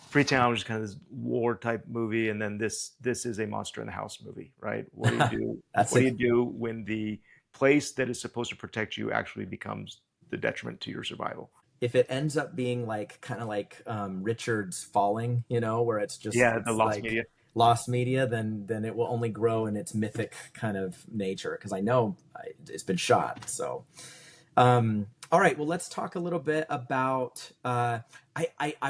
Freetown, which is kind of this war type movie, and then this is a monster in the house movie, right? What do you do? That's What do it. you do when the place that is supposed to protect you actually becomes the detriment to your survival? If it ends up being like kind of like Richard's Falling, where it's just Yeah, the it's lost like media. lost media, then it will only grow in its mythic kind of nature. Because I know it's been shot. So, all right. Well, let's talk a little bit about. I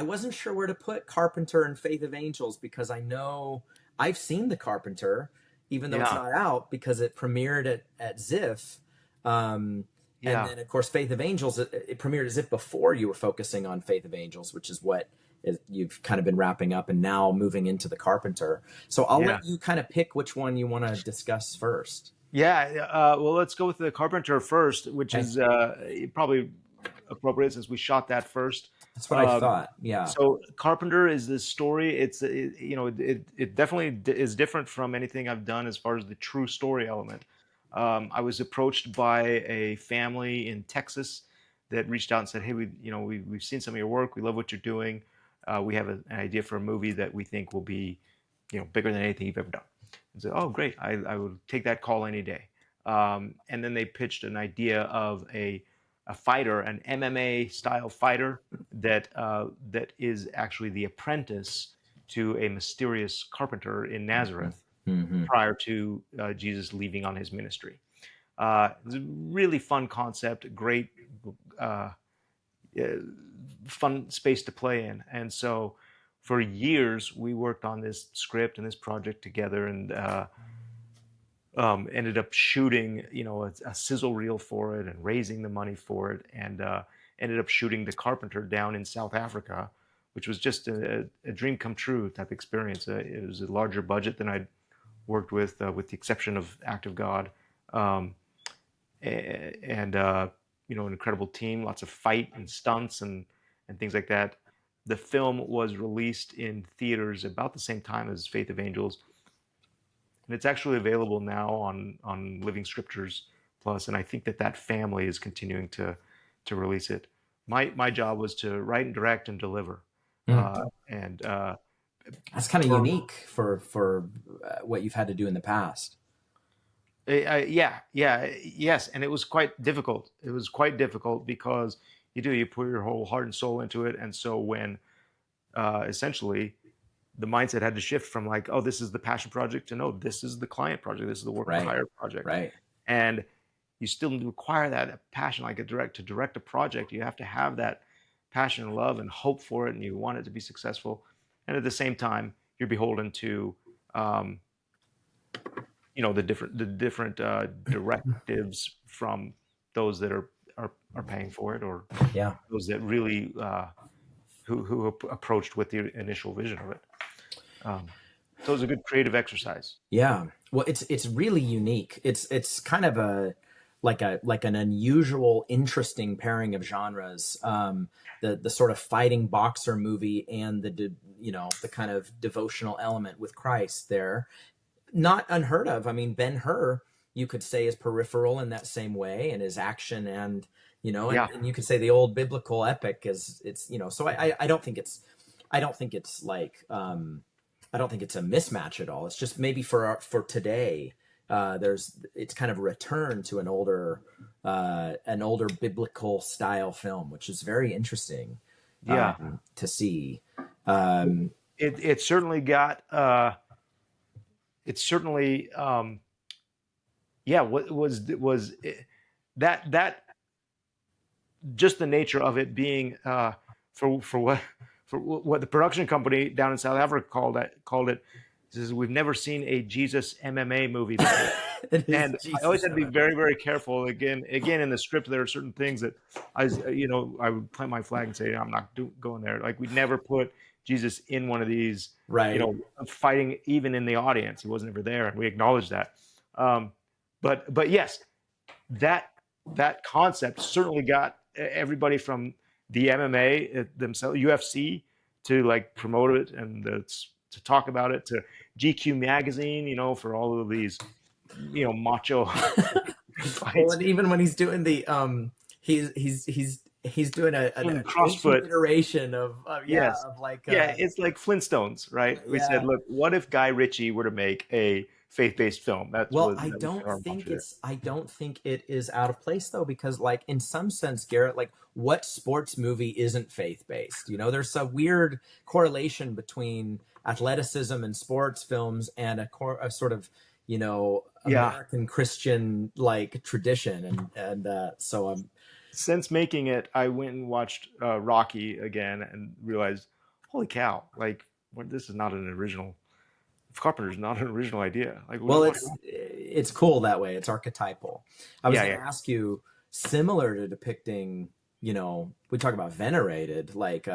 wasn't sure where to put Carpenter and Faith of Angels because I know I've seen The Carpenter, even though it's Yeah, not out because it premiered at ZIFF. And yeah, then, of course, Faith of Angels, it premiered as if before you were focusing on Faith of Angels, which is what you've kind of been wrapping up and now moving into The Carpenter. So I'll yeah. let you kind of pick which one you want to discuss first. Yeah, well, let's go with the Carpenter first, which Okay. is probably appropriate since we shot that first. That's what I Um, thought. Yeah. so Carpenter is this story. It definitely is different from anything I've done as far as the true story element. I was approached by a family in Texas that reached out and said, "Hey, we've seen some of your work. We love what you're doing. We have an idea for a movie that we think will be, bigger than anything you've ever done." And said, "Oh, great! I would take that call any day." And then they pitched an idea of a fighter, an MMA style fighter that is actually the apprentice to a mysterious carpenter in Nazareth Mm-hmm. prior to Jesus leaving on his ministry. It's a really fun concept, great, uh, uh, fun space to play in. And so for years, we worked on this script and this project together, and ended up shooting, a sizzle reel for it and raising the money for it, and ended up shooting The Carpenter down in South Africa, which was just a dream come true type experience. It was a larger budget than I'd worked with the exception of Act of God, um, and an incredible team, lots of fight and stunts and things like that. The film was released in theaters about the same time as Faith of Angels, and it's actually available now on Living Scriptures Plus, and I think that family is continuing to release it. My job was to write and direct and deliver, Mm. and That's kind of for unique for what you've had to do in the past. yes, and it was quite difficult. It was quite difficult because you put your whole heart and soul into it, and so when essentially the mindset had to shift from like, oh, this is the passion project to no, this is the client project, this is the work for Right. hire project. Right. And you still require that passion, like to direct a project. You have to have that passion and love and hope for it, and you want it to be successful. And at the same time, you're beholden to, the different directives from those that are paying for it, or Yeah. those that really who approached with the initial vision of it. So it was a good creative exercise. Yeah. Well, it's really unique. It's kind of like an unusual, interesting pairing of genres. The sort of fighting boxer movie and the kind of devotional element with Christ there, not unheard of. I mean, Ben-Hur, you could say, is peripheral in that same way, and his action and Yeah, and you could say the old biblical epic is it's so I don't think it's like I don't think it's a mismatch at all. It's just maybe for today, it's kind of a return to an older biblical style film, which is very interesting yeah. to see. Um, It certainly got. It certainly. Yeah. What was it, that just the nature of it being for what the production company down in South Africa called it. Says we've never seen a Jesus MMA movie before. it is And I always Jesus. had to be very, very careful. Again, in the script, there are certain things that I would plant my flag and say, I'm not going there. Like we'd never put Jesus in one of these, Right. fighting even in the audience. He wasn't ever there, and we acknowledge that. Um, but yes, that that concept certainly got everybody from the MMA themselves, UFC, to like promote it and to talk about it, to GQ magazine, for all of these macho Well, fights. and even when he's doing the he's doing an And ancient CrossFit. iteration Yes. of like Yeah, it's like Flintstones, right? We said, yeah. look, what if Guy Ritchie were to make a faith-based film? Well, That was kind of our mantra there. I don't think it is out of place though, because like in some sense, Garrett, like what sports movie isn't faith based? You know, there's a weird correlation between athleticism and sports films and a sort of, you know, Yeah. American Christian like tradition, and so Since making it, I went and watched Rocky again and realized, holy cow, like this is not an original. Carpenter's not an original idea. Like we well, don't want. it's cool that way. It's archetypal. I was Yeah, going yeah, to ask you, similar to depicting, you know, we talk about venerated, like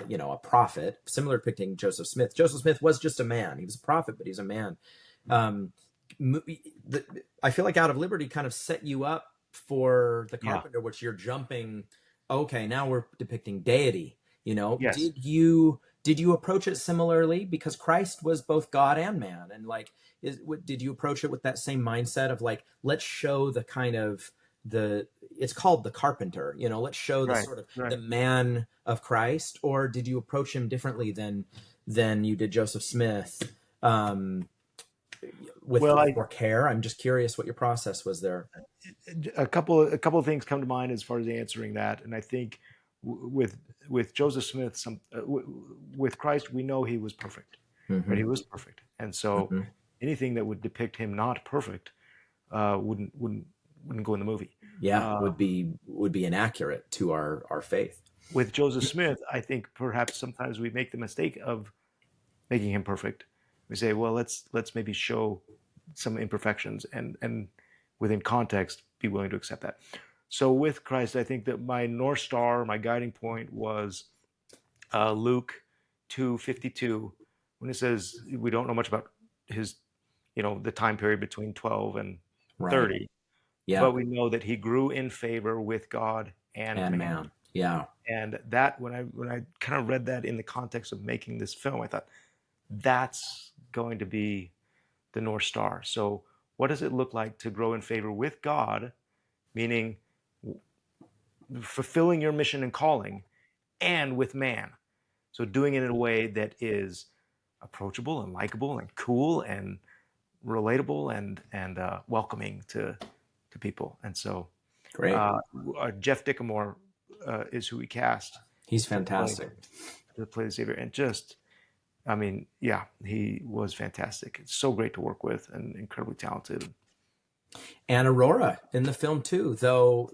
you know, a prophet. Similar to depicting Joseph Smith. Joseph Smith was just a man. He was a prophet, but he was a man. Um, I feel like Out of Liberty kind of set you up for the yeah. Carpenter, which you're jumping. Okay, now we're depicting deity. You know, Yes. did you approach it similarly, because Christ was both God and man, and like did you approach it with that same mindset of like, let's show the kind of the it's called the carpenter, you know, let's show the Right. sort of Right. the man of Christ, or did you approach him differently than you did Joseph Smith, um, Well, with more care? I'm just curious what your process was there. a couple of things come to mind as far as answering that, and I think with Joseph Smith, with Christ, we know he was perfect, right? He Mm-hmm. was perfect, and so Mm-hmm. anything that would depict him not perfect wouldn't go in the movie. Yeah, Uh, would be inaccurate to our faith. with Joseph Smith, I think perhaps sometimes we make the mistake of making him perfect. We say, well, let's maybe show some imperfections and within context be willing to accept that. So with Christ, I think that my North Star, my guiding point was Luke 2:52, when it says we don't know much about his, the time period between 12 and Right. 30, Yeah. but we know that he grew in favor with God and And man. man. Yeah. And that when I kind of read that in the context of making this film, I thought that's going to be the North Star. So what does it look like to grow in favor with God, meaning fulfilling your mission and calling, and with man? So doing it in a way that is approachable and likable and cool and relatable and welcoming to people. And so Great. uh, Jeff Dickamore is who we cast He's to play fantastic. the Savior, and just I mean, yeah, he was fantastic. It's so great to work with and incredibly talented. And Aurora in the film too, though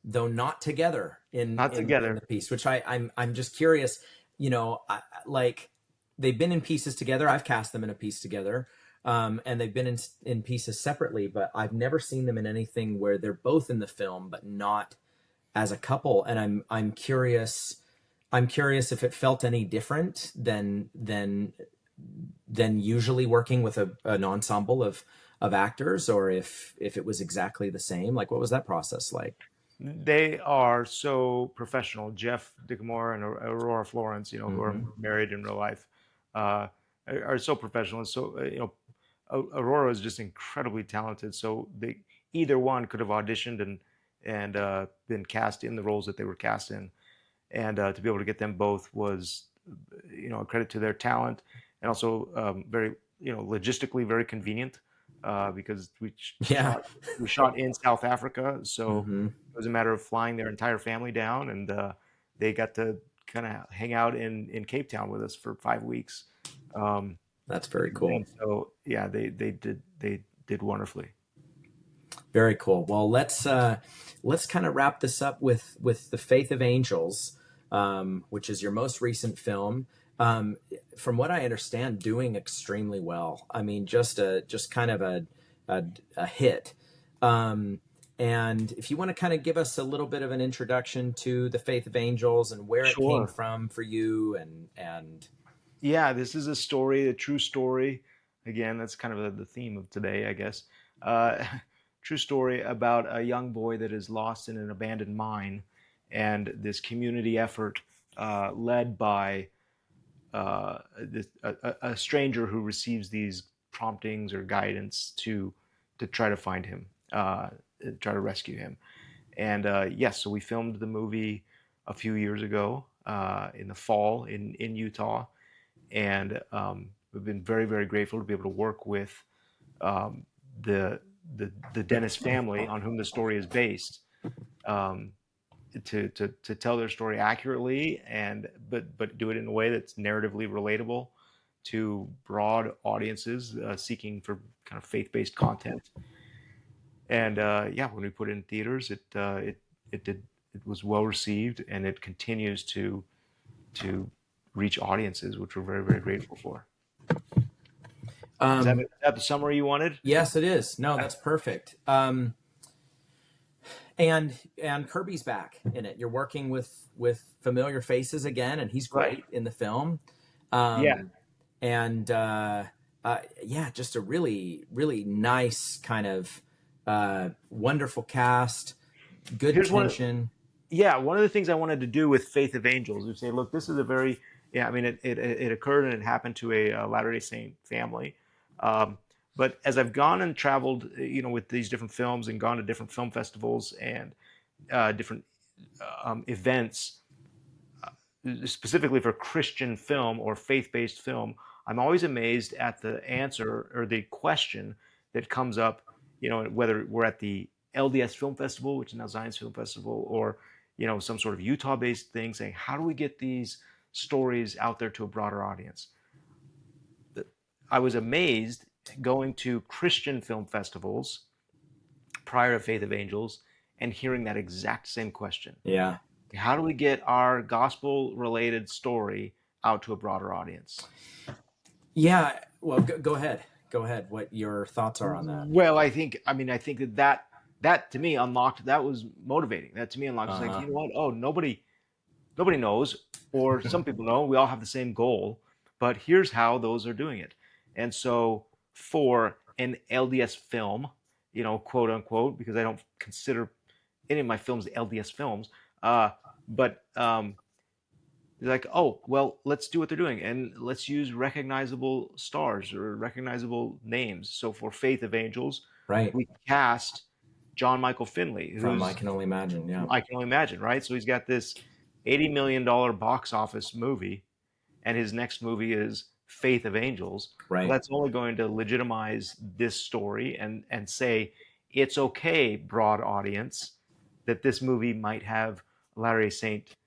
not together Not in together. the piece, which I'm just curious, you know, like they've been in pieces together. I've cast them in a piece together. And they've been in pieces separately, but I've never seen them in anything where they're both in the film, but not as a couple. And I'm curious. I'm curious if it felt any different than usually working with an ensemble of actors, or if it was exactly the same. Like, what was that process like? They are so professional. Jeff Dickamore and Aurora Florence, who are Mm-hmm. married in real life, uh, are so professional. And so, Aurora is just incredibly talented. So either one could have auditioned and been cast in the roles that they were cast in, and to be able to get them both was, a credit to their talent, and also very, logistically very convenient because Yeah. we shot in South Africa, so Mm-hmm. it was a matter of flying their entire family down, and they got to kind of hang out in Cape Town with us for 5 weeks. Um, That's very and cool. so, yeah, they did wonderfully. Very cool. Well, let's kind of wrap this up with The Faith of Angels, which is your most recent film. From what I understand, doing extremely well. I mean, just kind of a hit. Um, and if you want to kind of give us a little bit of an introduction to The Faith of Angels and where it came Sure. from for you, and Yeah, this is a story, a true story. Again, that's kind of the theme of today, I guess. Uh, true story about a young boy that is lost in an abandoned mine, and this community effort led by a stranger who receives these promptings or guidance to try to find him, try to rescue him. And yes, so we filmed the movie a few years ago in the fall in Utah, and we've been very, very grateful to be able to work with um, the, the Dennis family on whom the story is based, um, to tell their story accurately, and but do it in a way that's narratively relatable to broad audiences seeking for kind of faith-based content. And yeah, when we put it in theaters, it was well received, and it continues to reach audiences, which we're very, very grateful for. Is that the summary you wanted? Yes, it is. No, that's perfect. And Kirby's back in it. You're working with familiar faces again, and he's great in the film. Yeah. And yeah, just a really, really nice kind of wonderful cast, good tension. One of the things I wanted to do with Faith of Angels is say, look, this is a very, yeah, I mean, it occurred and it happened to a Latter-day Saint family. But as I've gone and traveled, with these different films and gone to different film festivals and different events, specifically for Christian film or faith-based film, I'm always amazed at the answer or the question that comes up, whether we're at the LDS Film Festival, which is now Zion's Film Festival, or some sort of Utah-based thing, saying, how do we get these stories out there to a broader audience? I was amazed going to Christian film festivals prior to Faith of Angels and hearing that exact same question. Yeah. How do we get our gospel-related story out to a broader audience? Yeah. Well, go ahead. Go ahead. What your thoughts are on that? Well, I think that to me unlocked, that was motivating. That to me unlocked, was like, you know what? Oh, nobody knows, or some people know. We all have the same goal, but here's how those are doing it. And so for an LDS film, quote unquote, because I don't consider any of my films LDS films, but they're like, oh, well, let's do what they're doing, and let's use recognizable stars or recognizable names. So for Faith of Angels, right, we cast John Michael Finley, from I Can Only Imagine. Yeah, I Can Only Imagine, right? So he's got this $80 million box office movie, and his next movie is Faith of Angels. Right. Well, that's only going to legitimize this story and say it's okay, broad audience, that this movie might have Latter-day Saint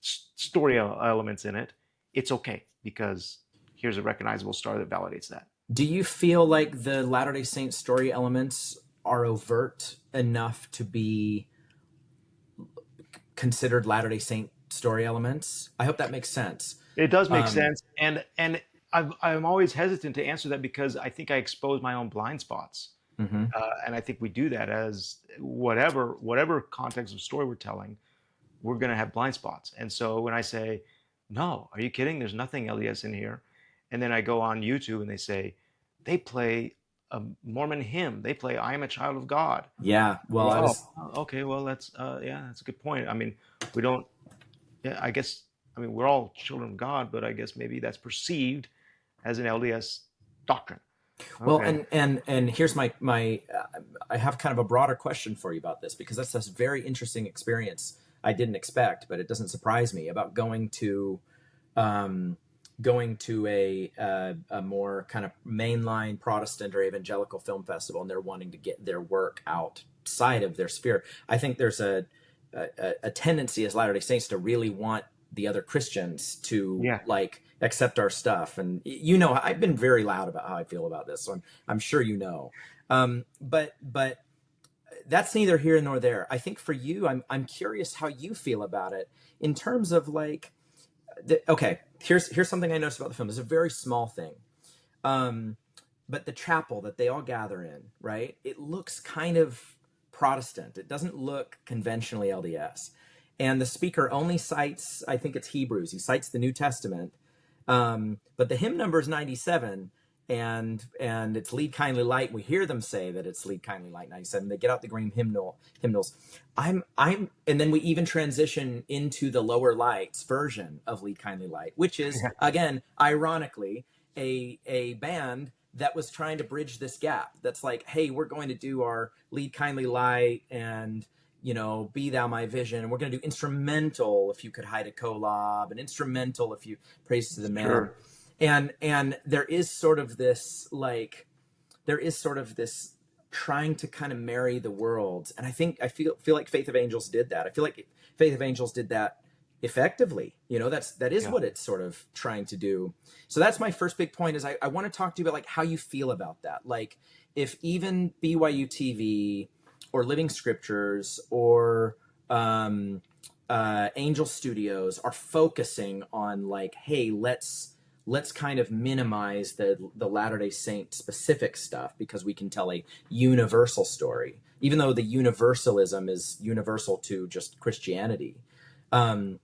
story elements in it. It's okay because here's a recognizable star that validates that. Do you feel like the Latter-day Saint story elements are overt enough to be considered Latter-day Saint story elements? I hope that makes sense. It does make sense, and I'm always hesitant to answer that because I think I expose my own blind spots, and I think we do that as whatever context of story we're telling, we're going to have blind spots. And so when I say, no, are you kidding? There's nothing LDS in here, and then I go on YouTube and they say they play a Mormon hymn, they play "I Am a Child of God." Yeah, well, okay, well that's that's a good point. I mean, we don't. Yeah, I guess. I mean, we're all children of God, but I guess maybe that's perceived as an LDS doctrine. Okay. Well, and here's my I have kind of a broader question for you about this, because that's a very interesting experience I didn't expect, but it doesn't surprise me, about going to a more kind of mainline Protestant or evangelical film festival, and they're wanting to get their work outside of their sphere. I think there's a tendency as Latter-day Saints to really want the other Christians to like accept our stuff, and I've been very loud about how I feel about this, so I'm sure but that's neither here nor there. I think for you, I'm curious how you feel about it in terms of like, okay, here's something I noticed about the film. It's a very small thing, but the chapel that they all gather in, right? It looks kind of Protestant. It doesn't look conventionally LDS. And the speaker only cites, I think it's Hebrews. He cites the New Testament, but the hymn number is 97, and it's Lead Kindly Light. We hear them say that it's Lead Kindly Light 97. They get out the green hymnals. And then we even transition into the Lower Lights version of Lead Kindly Light, which is again, ironically, a band that was trying to bridge this gap. That's like, hey, we're going to do our Lead Kindly Light and, you know, Be Thou My Vision, and we're going to do instrumental If You Could Hide a Collab, and instrumental If You Praise to the Man. Sure. And there is sort of this trying to kind of marry the worlds. And I feel like Faith of Angels did that. I feel like Faith of Angels did that effectively. You know, that is what it's sort of trying to do. So that's my first big point, is I want to talk to you about like how you feel about that. Like if even BYU TV or Living Scriptures or Angel Studios are focusing on like, hey, let's kind of minimize the Latter-day Saint specific stuff because we can tell a universal story, even though the universalism is universal to just Christianity. And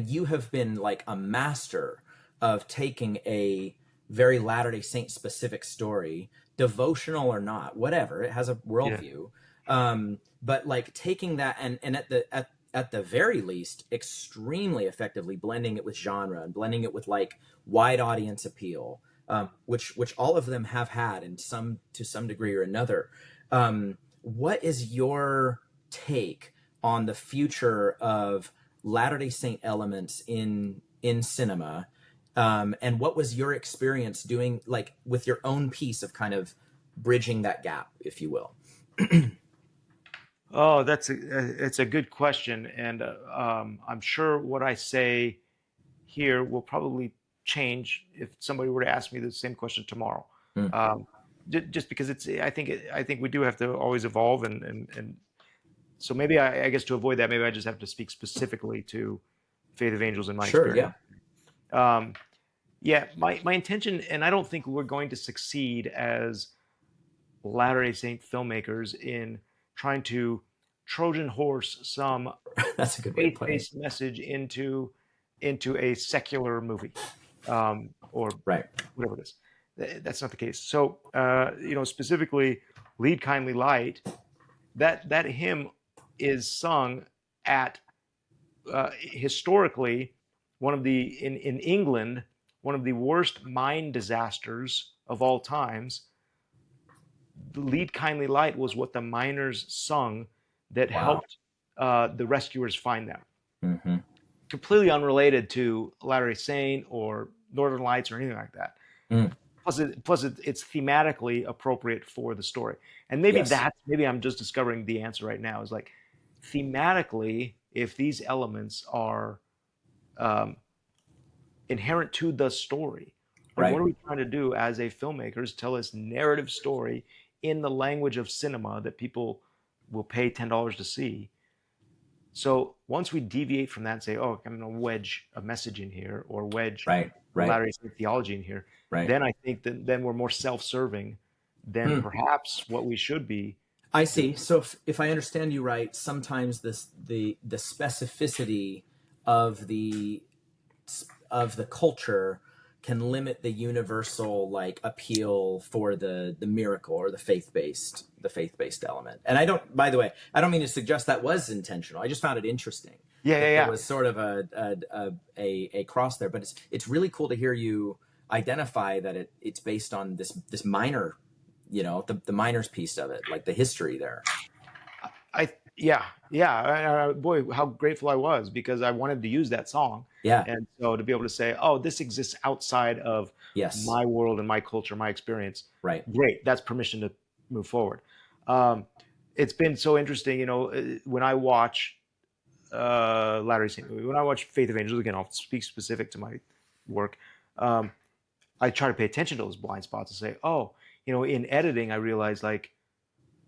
you have been like a master of taking a very Latter-day Saint specific story, devotional or not, whatever, it has a worldview. But like taking that and at the very least, extremely effectively blending it with genre and blending it with like wide audience appeal, which all of them have had to some degree or another. What is your take on the future of Latter-day Saint elements in cinema? And what was your experience doing like with your own piece of kind of bridging that gap, if you will? Oh, it's a good question, and I'm sure what I say here will probably change if somebody were to ask me the same question tomorrow. Just because I think we do have to always evolve, and so maybe I guess to avoid that, maybe I just have to speak specifically to Faith of Angels in my experience. My intention, and I don't think we're going to succeed as Latter-day Saint filmmakers in trying to Trojan horse some That's a good way to put it. faith-based message into a secular movie, or whatever it is. That's not the case. So, specifically, "Lead Kindly Light," that hymn is sung at historically in England, one of the worst mine disasters of all times. "Lead Kindly Light" was what the miners sung that helped the rescuers find them. Completely unrelated to Latter-day Saint or Northern Lights or anything like that. Plus it's thematically appropriate for the story. And maybe maybe I'm just discovering the answer right now, is like, thematically, if these elements are inherent to the story, what are we trying to do as a filmmaker, is tell this narrative story in the language of cinema that people will pay $10 to see. So once we deviate from that and say, oh, I'm going to wedge a message in here, or wedge Latter-day Saint theology in here, then I think that then we're more self-serving than perhaps what we should be. I see. So if I understand you right, sometimes the specificity of the culture can limit the universal like appeal for the miracle or the faith-based element. And by the way, I don't mean to suggest that was intentional. I just found it interesting. It was sort of a cross there, but it's really cool to hear you identify that it's based on this minor, the miners piece of it, like the history there. Boy, how grateful I was, because I wanted to use that song. And so to be able to say, oh, this exists outside of my world and my culture, my experience. Great. That's permission to move forward. It's been so interesting, when I watch Latter-day Saint movie, when I watch Faith of Angels, again, I'll speak specific to my work. I try to pay attention to those blind spots and say, oh, in editing, I realized like,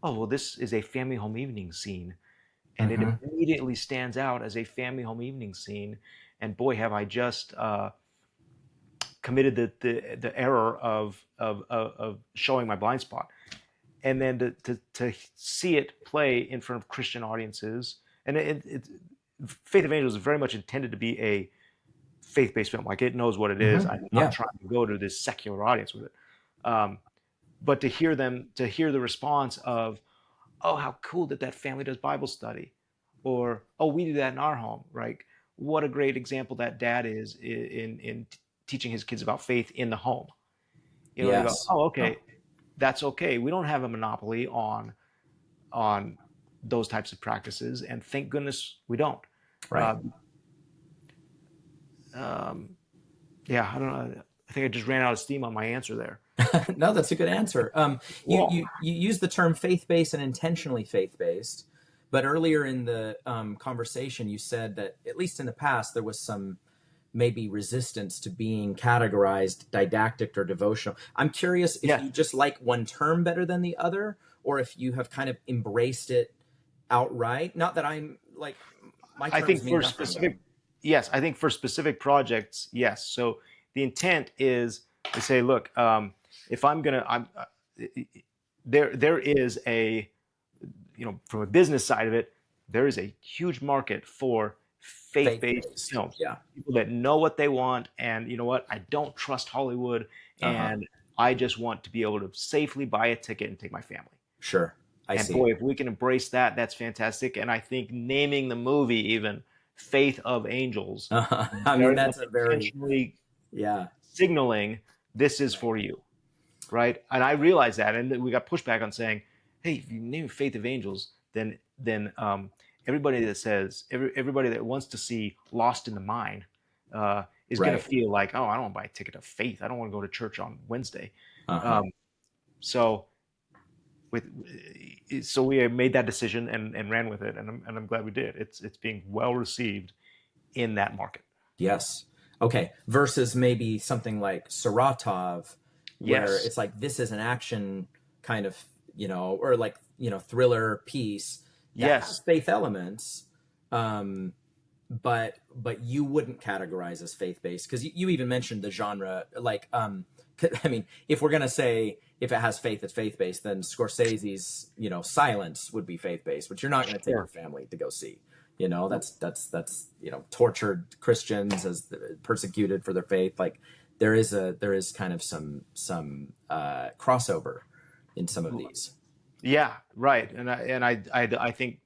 oh, well, this is a family home evening scene. And it immediately stands out as a family home evening scene. And boy, have I just committed the error of showing my blind spot. And then to see it play in front of Christian audiences. And Faith of Angels is very much intended to be a faith-based film. Like, it knows what it is. I'm not trying to go to this secular audience with it. But to hear the response of, oh, how cool that family does Bible study, or, oh, we do that in our home, right? What a great example that dad is in teaching his kids about faith in the home. You go, Yes. oh, Oh, okay, that's okay. We don't have a monopoly on those types of practices, and thank goodness we don't. right. Uh, um, yeah, I don't know. I think I just ran out of steam on my answer there. No, that's a good answer. Well, You use the term faith-based and intentionally faith-based, but earlier in the conversation, you said that at least in the past there was some maybe resistance to being categorized didactic or devotional. I'm curious if yes, you just like one term better than the other, or if you have kind of embraced it outright. Not that I'm like my I terms think mean for nothing, but specific, yes, I think for specific projects, yes. So the intent is to say, look, if I'm gonna, I'm there is a, from a business side of it, there is a huge market for faith-based faith-based. films. Yeah. People that know what they want, and you know what, I don't trust Hollywood, Uh-huh. and I just want to be able to safely buy a ticket and take my family. Sure. I And see. boy, if we can embrace that, that's fantastic. And I think naming the movie even Faith of Angels Uh-huh. is I mean, very much that's a very, intentionally yeah. signaling this is Right. for you, right? And I realized that, and then we got pushback on saying, "Hey, if you name it Faith of Angels, then everybody that says everybody that wants to see Lost in the Mine is going to Right. feel like, oh, I don't want to buy a ticket of faith. I don't want to go to church on Wednesday." Uh-huh. Um, so with so we made that decision and ran with it, and I'm glad we did. It's being well received in that market. Yes. Okay. Versus maybe something like Saratov, where Yes, it's like this is an action kind of, or like, thriller piece that has yes, faith elements, but you wouldn't categorize as faith-based because you even mentioned the genre. Like, I mean, if we're gonna say if it has faith, it's faith-based, then Scorsese's, Silence would be faith-based, but you're not gonna take your sure. family to go see. That's tortured Christians as persecuted for their faith. Like there is kind of some crossover in some of these. Yeah, right. And I think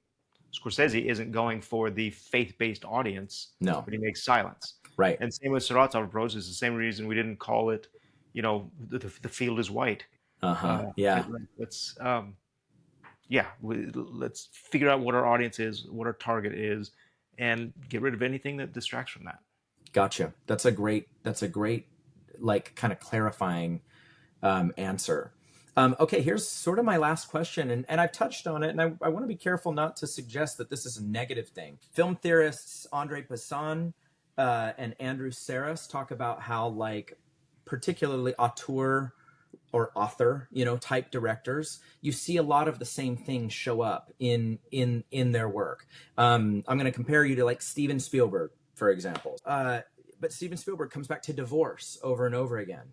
Scorsese isn't going for the faith-based audience No, when he makes Silence. right. And same with Saratov approach is the same reason we didn't call it, the field is white. Uh-huh. Right, Yeah. right. Yeah, let's figure out what our audience is, what our target is, and get rid of anything that distracts from that. Gotcha. That's a great like kind of clarifying answer. Okay, here's sort of my last question, and I've touched on it, and I want to be careful not to suggest that this is a negative thing. Film theorists Andre Poisson and Andrew Saris talk about how, like, particularly auteur or author, type directors, you see a lot of the same things show up in their work. I'm going to compare you to like Steven Spielberg, for example. But Steven Spielberg comes back to divorce over and over again.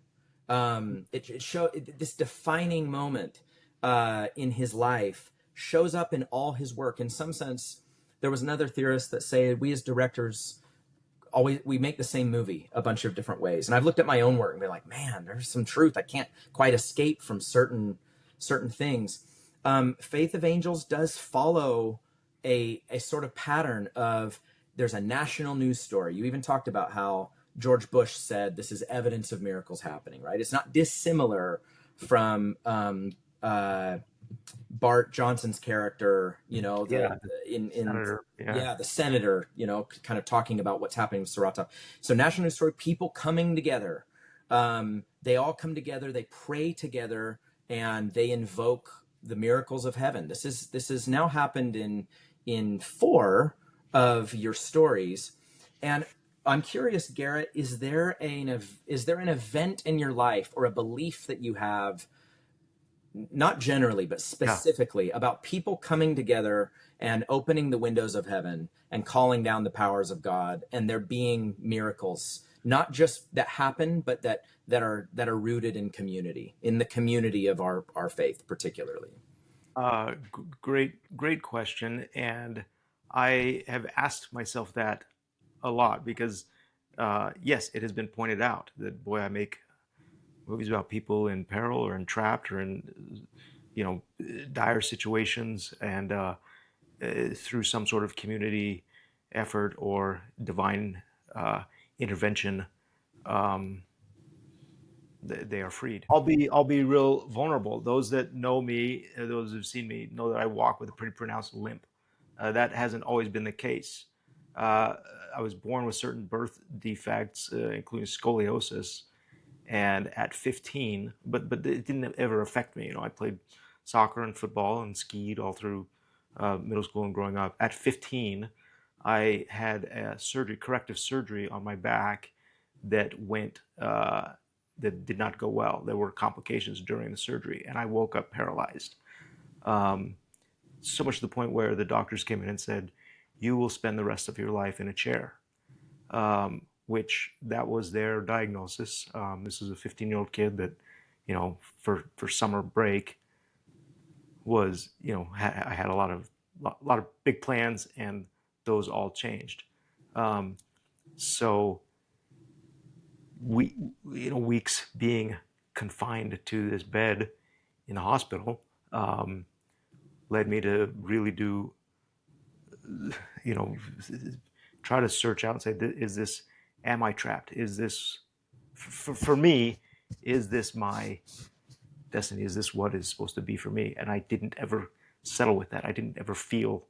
This defining moment in his life shows up in all his work. In some sense, there was another theorist that said we as directors always we make the same movie a bunch of different ways. And I've looked at my own work and been like, man, there's some truth. I can't quite escape from certain things. Faith of Angels does follow a sort of pattern of there's a national news story. You even talked about how George Bush said this is evidence of miracles happening, right? It's not dissimilar from Bart Johnson's character, Yeah, in Senator. Yeah, yeah, the senator, kind of talking about what's happening with Saratov. So national news story, people coming together. They all come together, they pray together, and they invoke the miracles of heaven. This has now happened in 4 of your stories, and I'm curious, Garrett, is there an event in your life or a belief that you have, not generally, but yeah. specifically, about people coming together and opening the windows of heaven and calling down the powers of God, and there being miracles, not just that happen, but that are rooted in community, in the community of our faith, particularly. Great question, and I have asked myself that a lot because, yes, it has been pointed out that boy, I make movies about people in peril or entrapped or in, dire situations, and through some sort of community effort or divine intervention, um, they are freed. I'll be real vulnerable. Those that know me, those who've seen me, know that I walk with a pretty pronounced limp. That hasn't always been the case. Uh, I was born with certain birth defects, including scoliosis, and at 15, but it didn't ever affect me. I played soccer and football and skied all through middle school and growing up. At 15, I had a corrective surgery on my back that that did not go well. There were complications during the surgery, and I woke up paralyzed. Um, so much to the point where the doctors came in and said, "You will spend the rest of your life in a chair." Which that was their diagnosis. This is a 15-year-old kid that, for summer break was, I had a lot of big plans, and those all changed. Um, so we, weeks being confined to this bed in the hospital led me to really do, you know, try to search out and say, am I trapped? Is this, for me, is this my destiny? Is this what is supposed to be for me? And I didn't ever settle with that. I didn't ever feel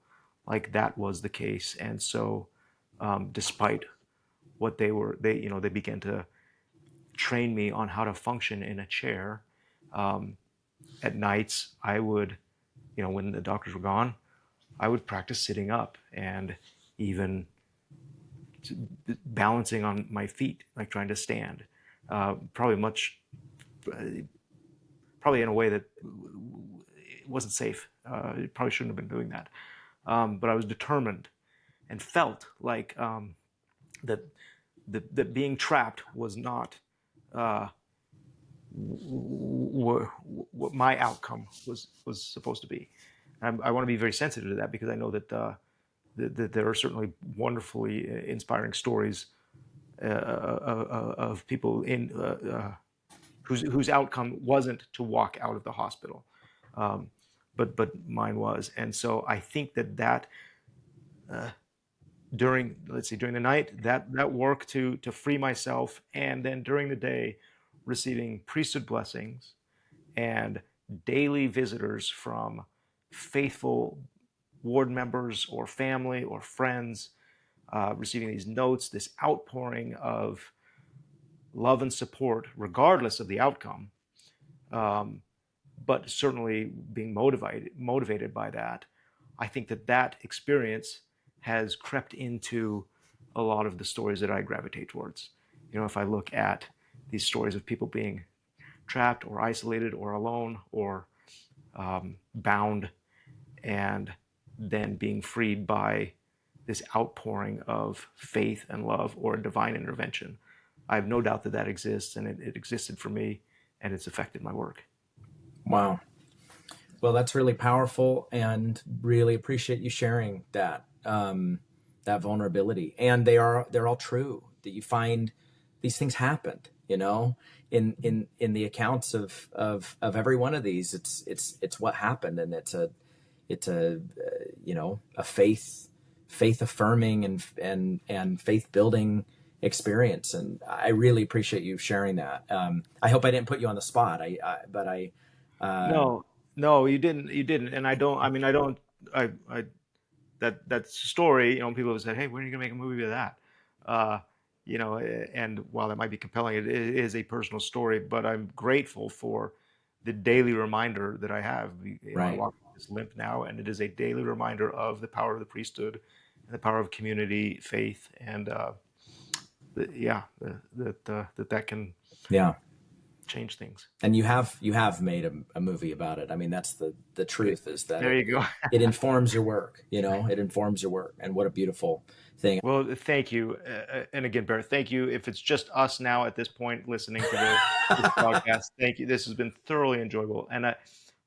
like that was the case. And so, despite what they began to train me on how to function in a chair. At nights, I would, when the doctors were gone, I would practice sitting up and even balancing on my feet, like trying to stand. Probably probably in a way that wasn't safe. Probably shouldn't have been doing that. But I was determined and felt like that being trapped was not what my outcome was supposed to be. I want to be very sensitive to that because I know that that there are certainly wonderfully inspiring stories of people whose outcome wasn't to walk out of the hospital, but mine was. And so I think that during the night, that work to free myself, and then during the day, receiving priesthood blessings and daily visitors from faithful ward members or family or friends, receiving these notes, this outpouring of love and support, regardless of the outcome, but certainly being motivated by that. I think that experience has crept into a lot of the stories that I gravitate towards. If I look at these stories of people being trapped or isolated or alone or bound, and then being freed by this outpouring of faith and love or divine intervention, I have no doubt that exists, and it existed for me, and it's affected my work. Wow. Well, that's really powerful, and really appreciate you sharing that that vulnerability. And they're all true. That you find these things happened. In the accounts of every one of these, it's what happened, and it's a a faith affirming and faith building experience. And I really appreciate you sharing that. I hope I didn't put you on the spot. No, you didn't. And I don't, I mean, I that story, people have said, "Hey, when are you gonna make a movie of that?" And while that might be compelling, it is a personal story, but I'm grateful for the daily reminder that I have. I walk with this limp now, and it is a daily reminder of the power of the priesthood and the power of community, faith, and that can change things. And you have made a movie about it. I mean, that's the truth, is that there you go. It informs your work. It informs your work, and what a beautiful thing. Well, thank you, and again, Barrett, thank you. If it's just us now at this point listening to this podcast, thank you. This has been thoroughly enjoyable, and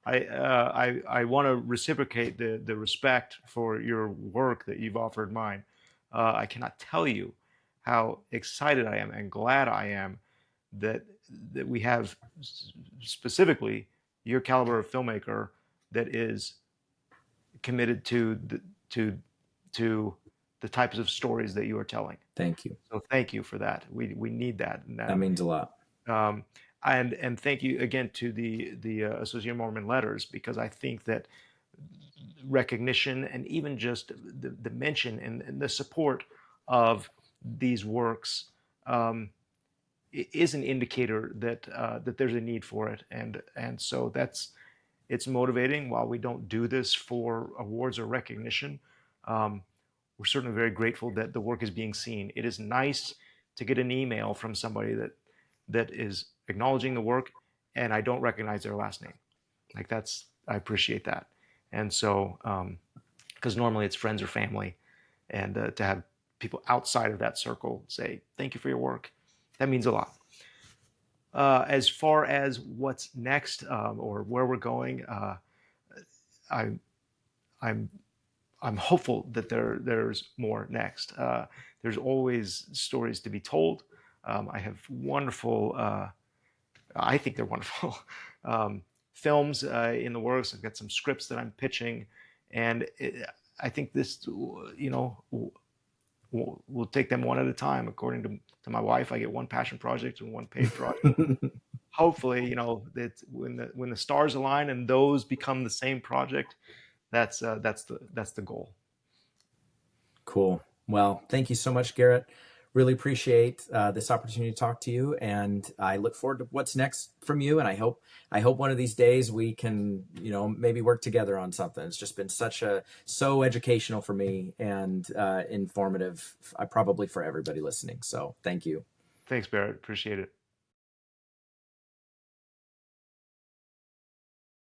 I want to reciprocate the respect for your work that you've offered mine. I cannot tell you how excited I am and glad I am that we have specifically your caliber of filmmaker that is committed to the types of stories that you are telling. Thank you. So thank you for that. We need that. That means a lot. And thank you again to the Association of Mormon Letters, because I think that recognition and even just the mention and the support of these works is an indicator that that there's a need for it, and so it's motivating. While we don't do this for awards or recognition, um, we're certainly very grateful that the work is being seen. It is nice to get an email from somebody that is acknowledging the work, and I don't recognize their last name. Like I appreciate that. And so, because normally it's friends or family, and to have people outside of that circle say thank you for your work, that means a lot. As far as what's next, or where we're going, I, I'm I'm hopeful that there's more next. There's always stories to be told. I have wonderful, I think they're wonderful films in the works. I've got some scripts that I'm pitching, and I think this, we'll take them one at a time. According to my wife, I get one passion project and one paid project. Hopefully, that when the stars align and those become the same project, that's the goal. Cool. Well, thank you so much, Garrett. Really appreciate this opportunity to talk to you, and I look forward to what's next from you. And I hope one of these days we can, maybe work together on something. It's just been so educational for me and informative, probably for everybody listening. So thank you. Thanks, Barrett. Appreciate it.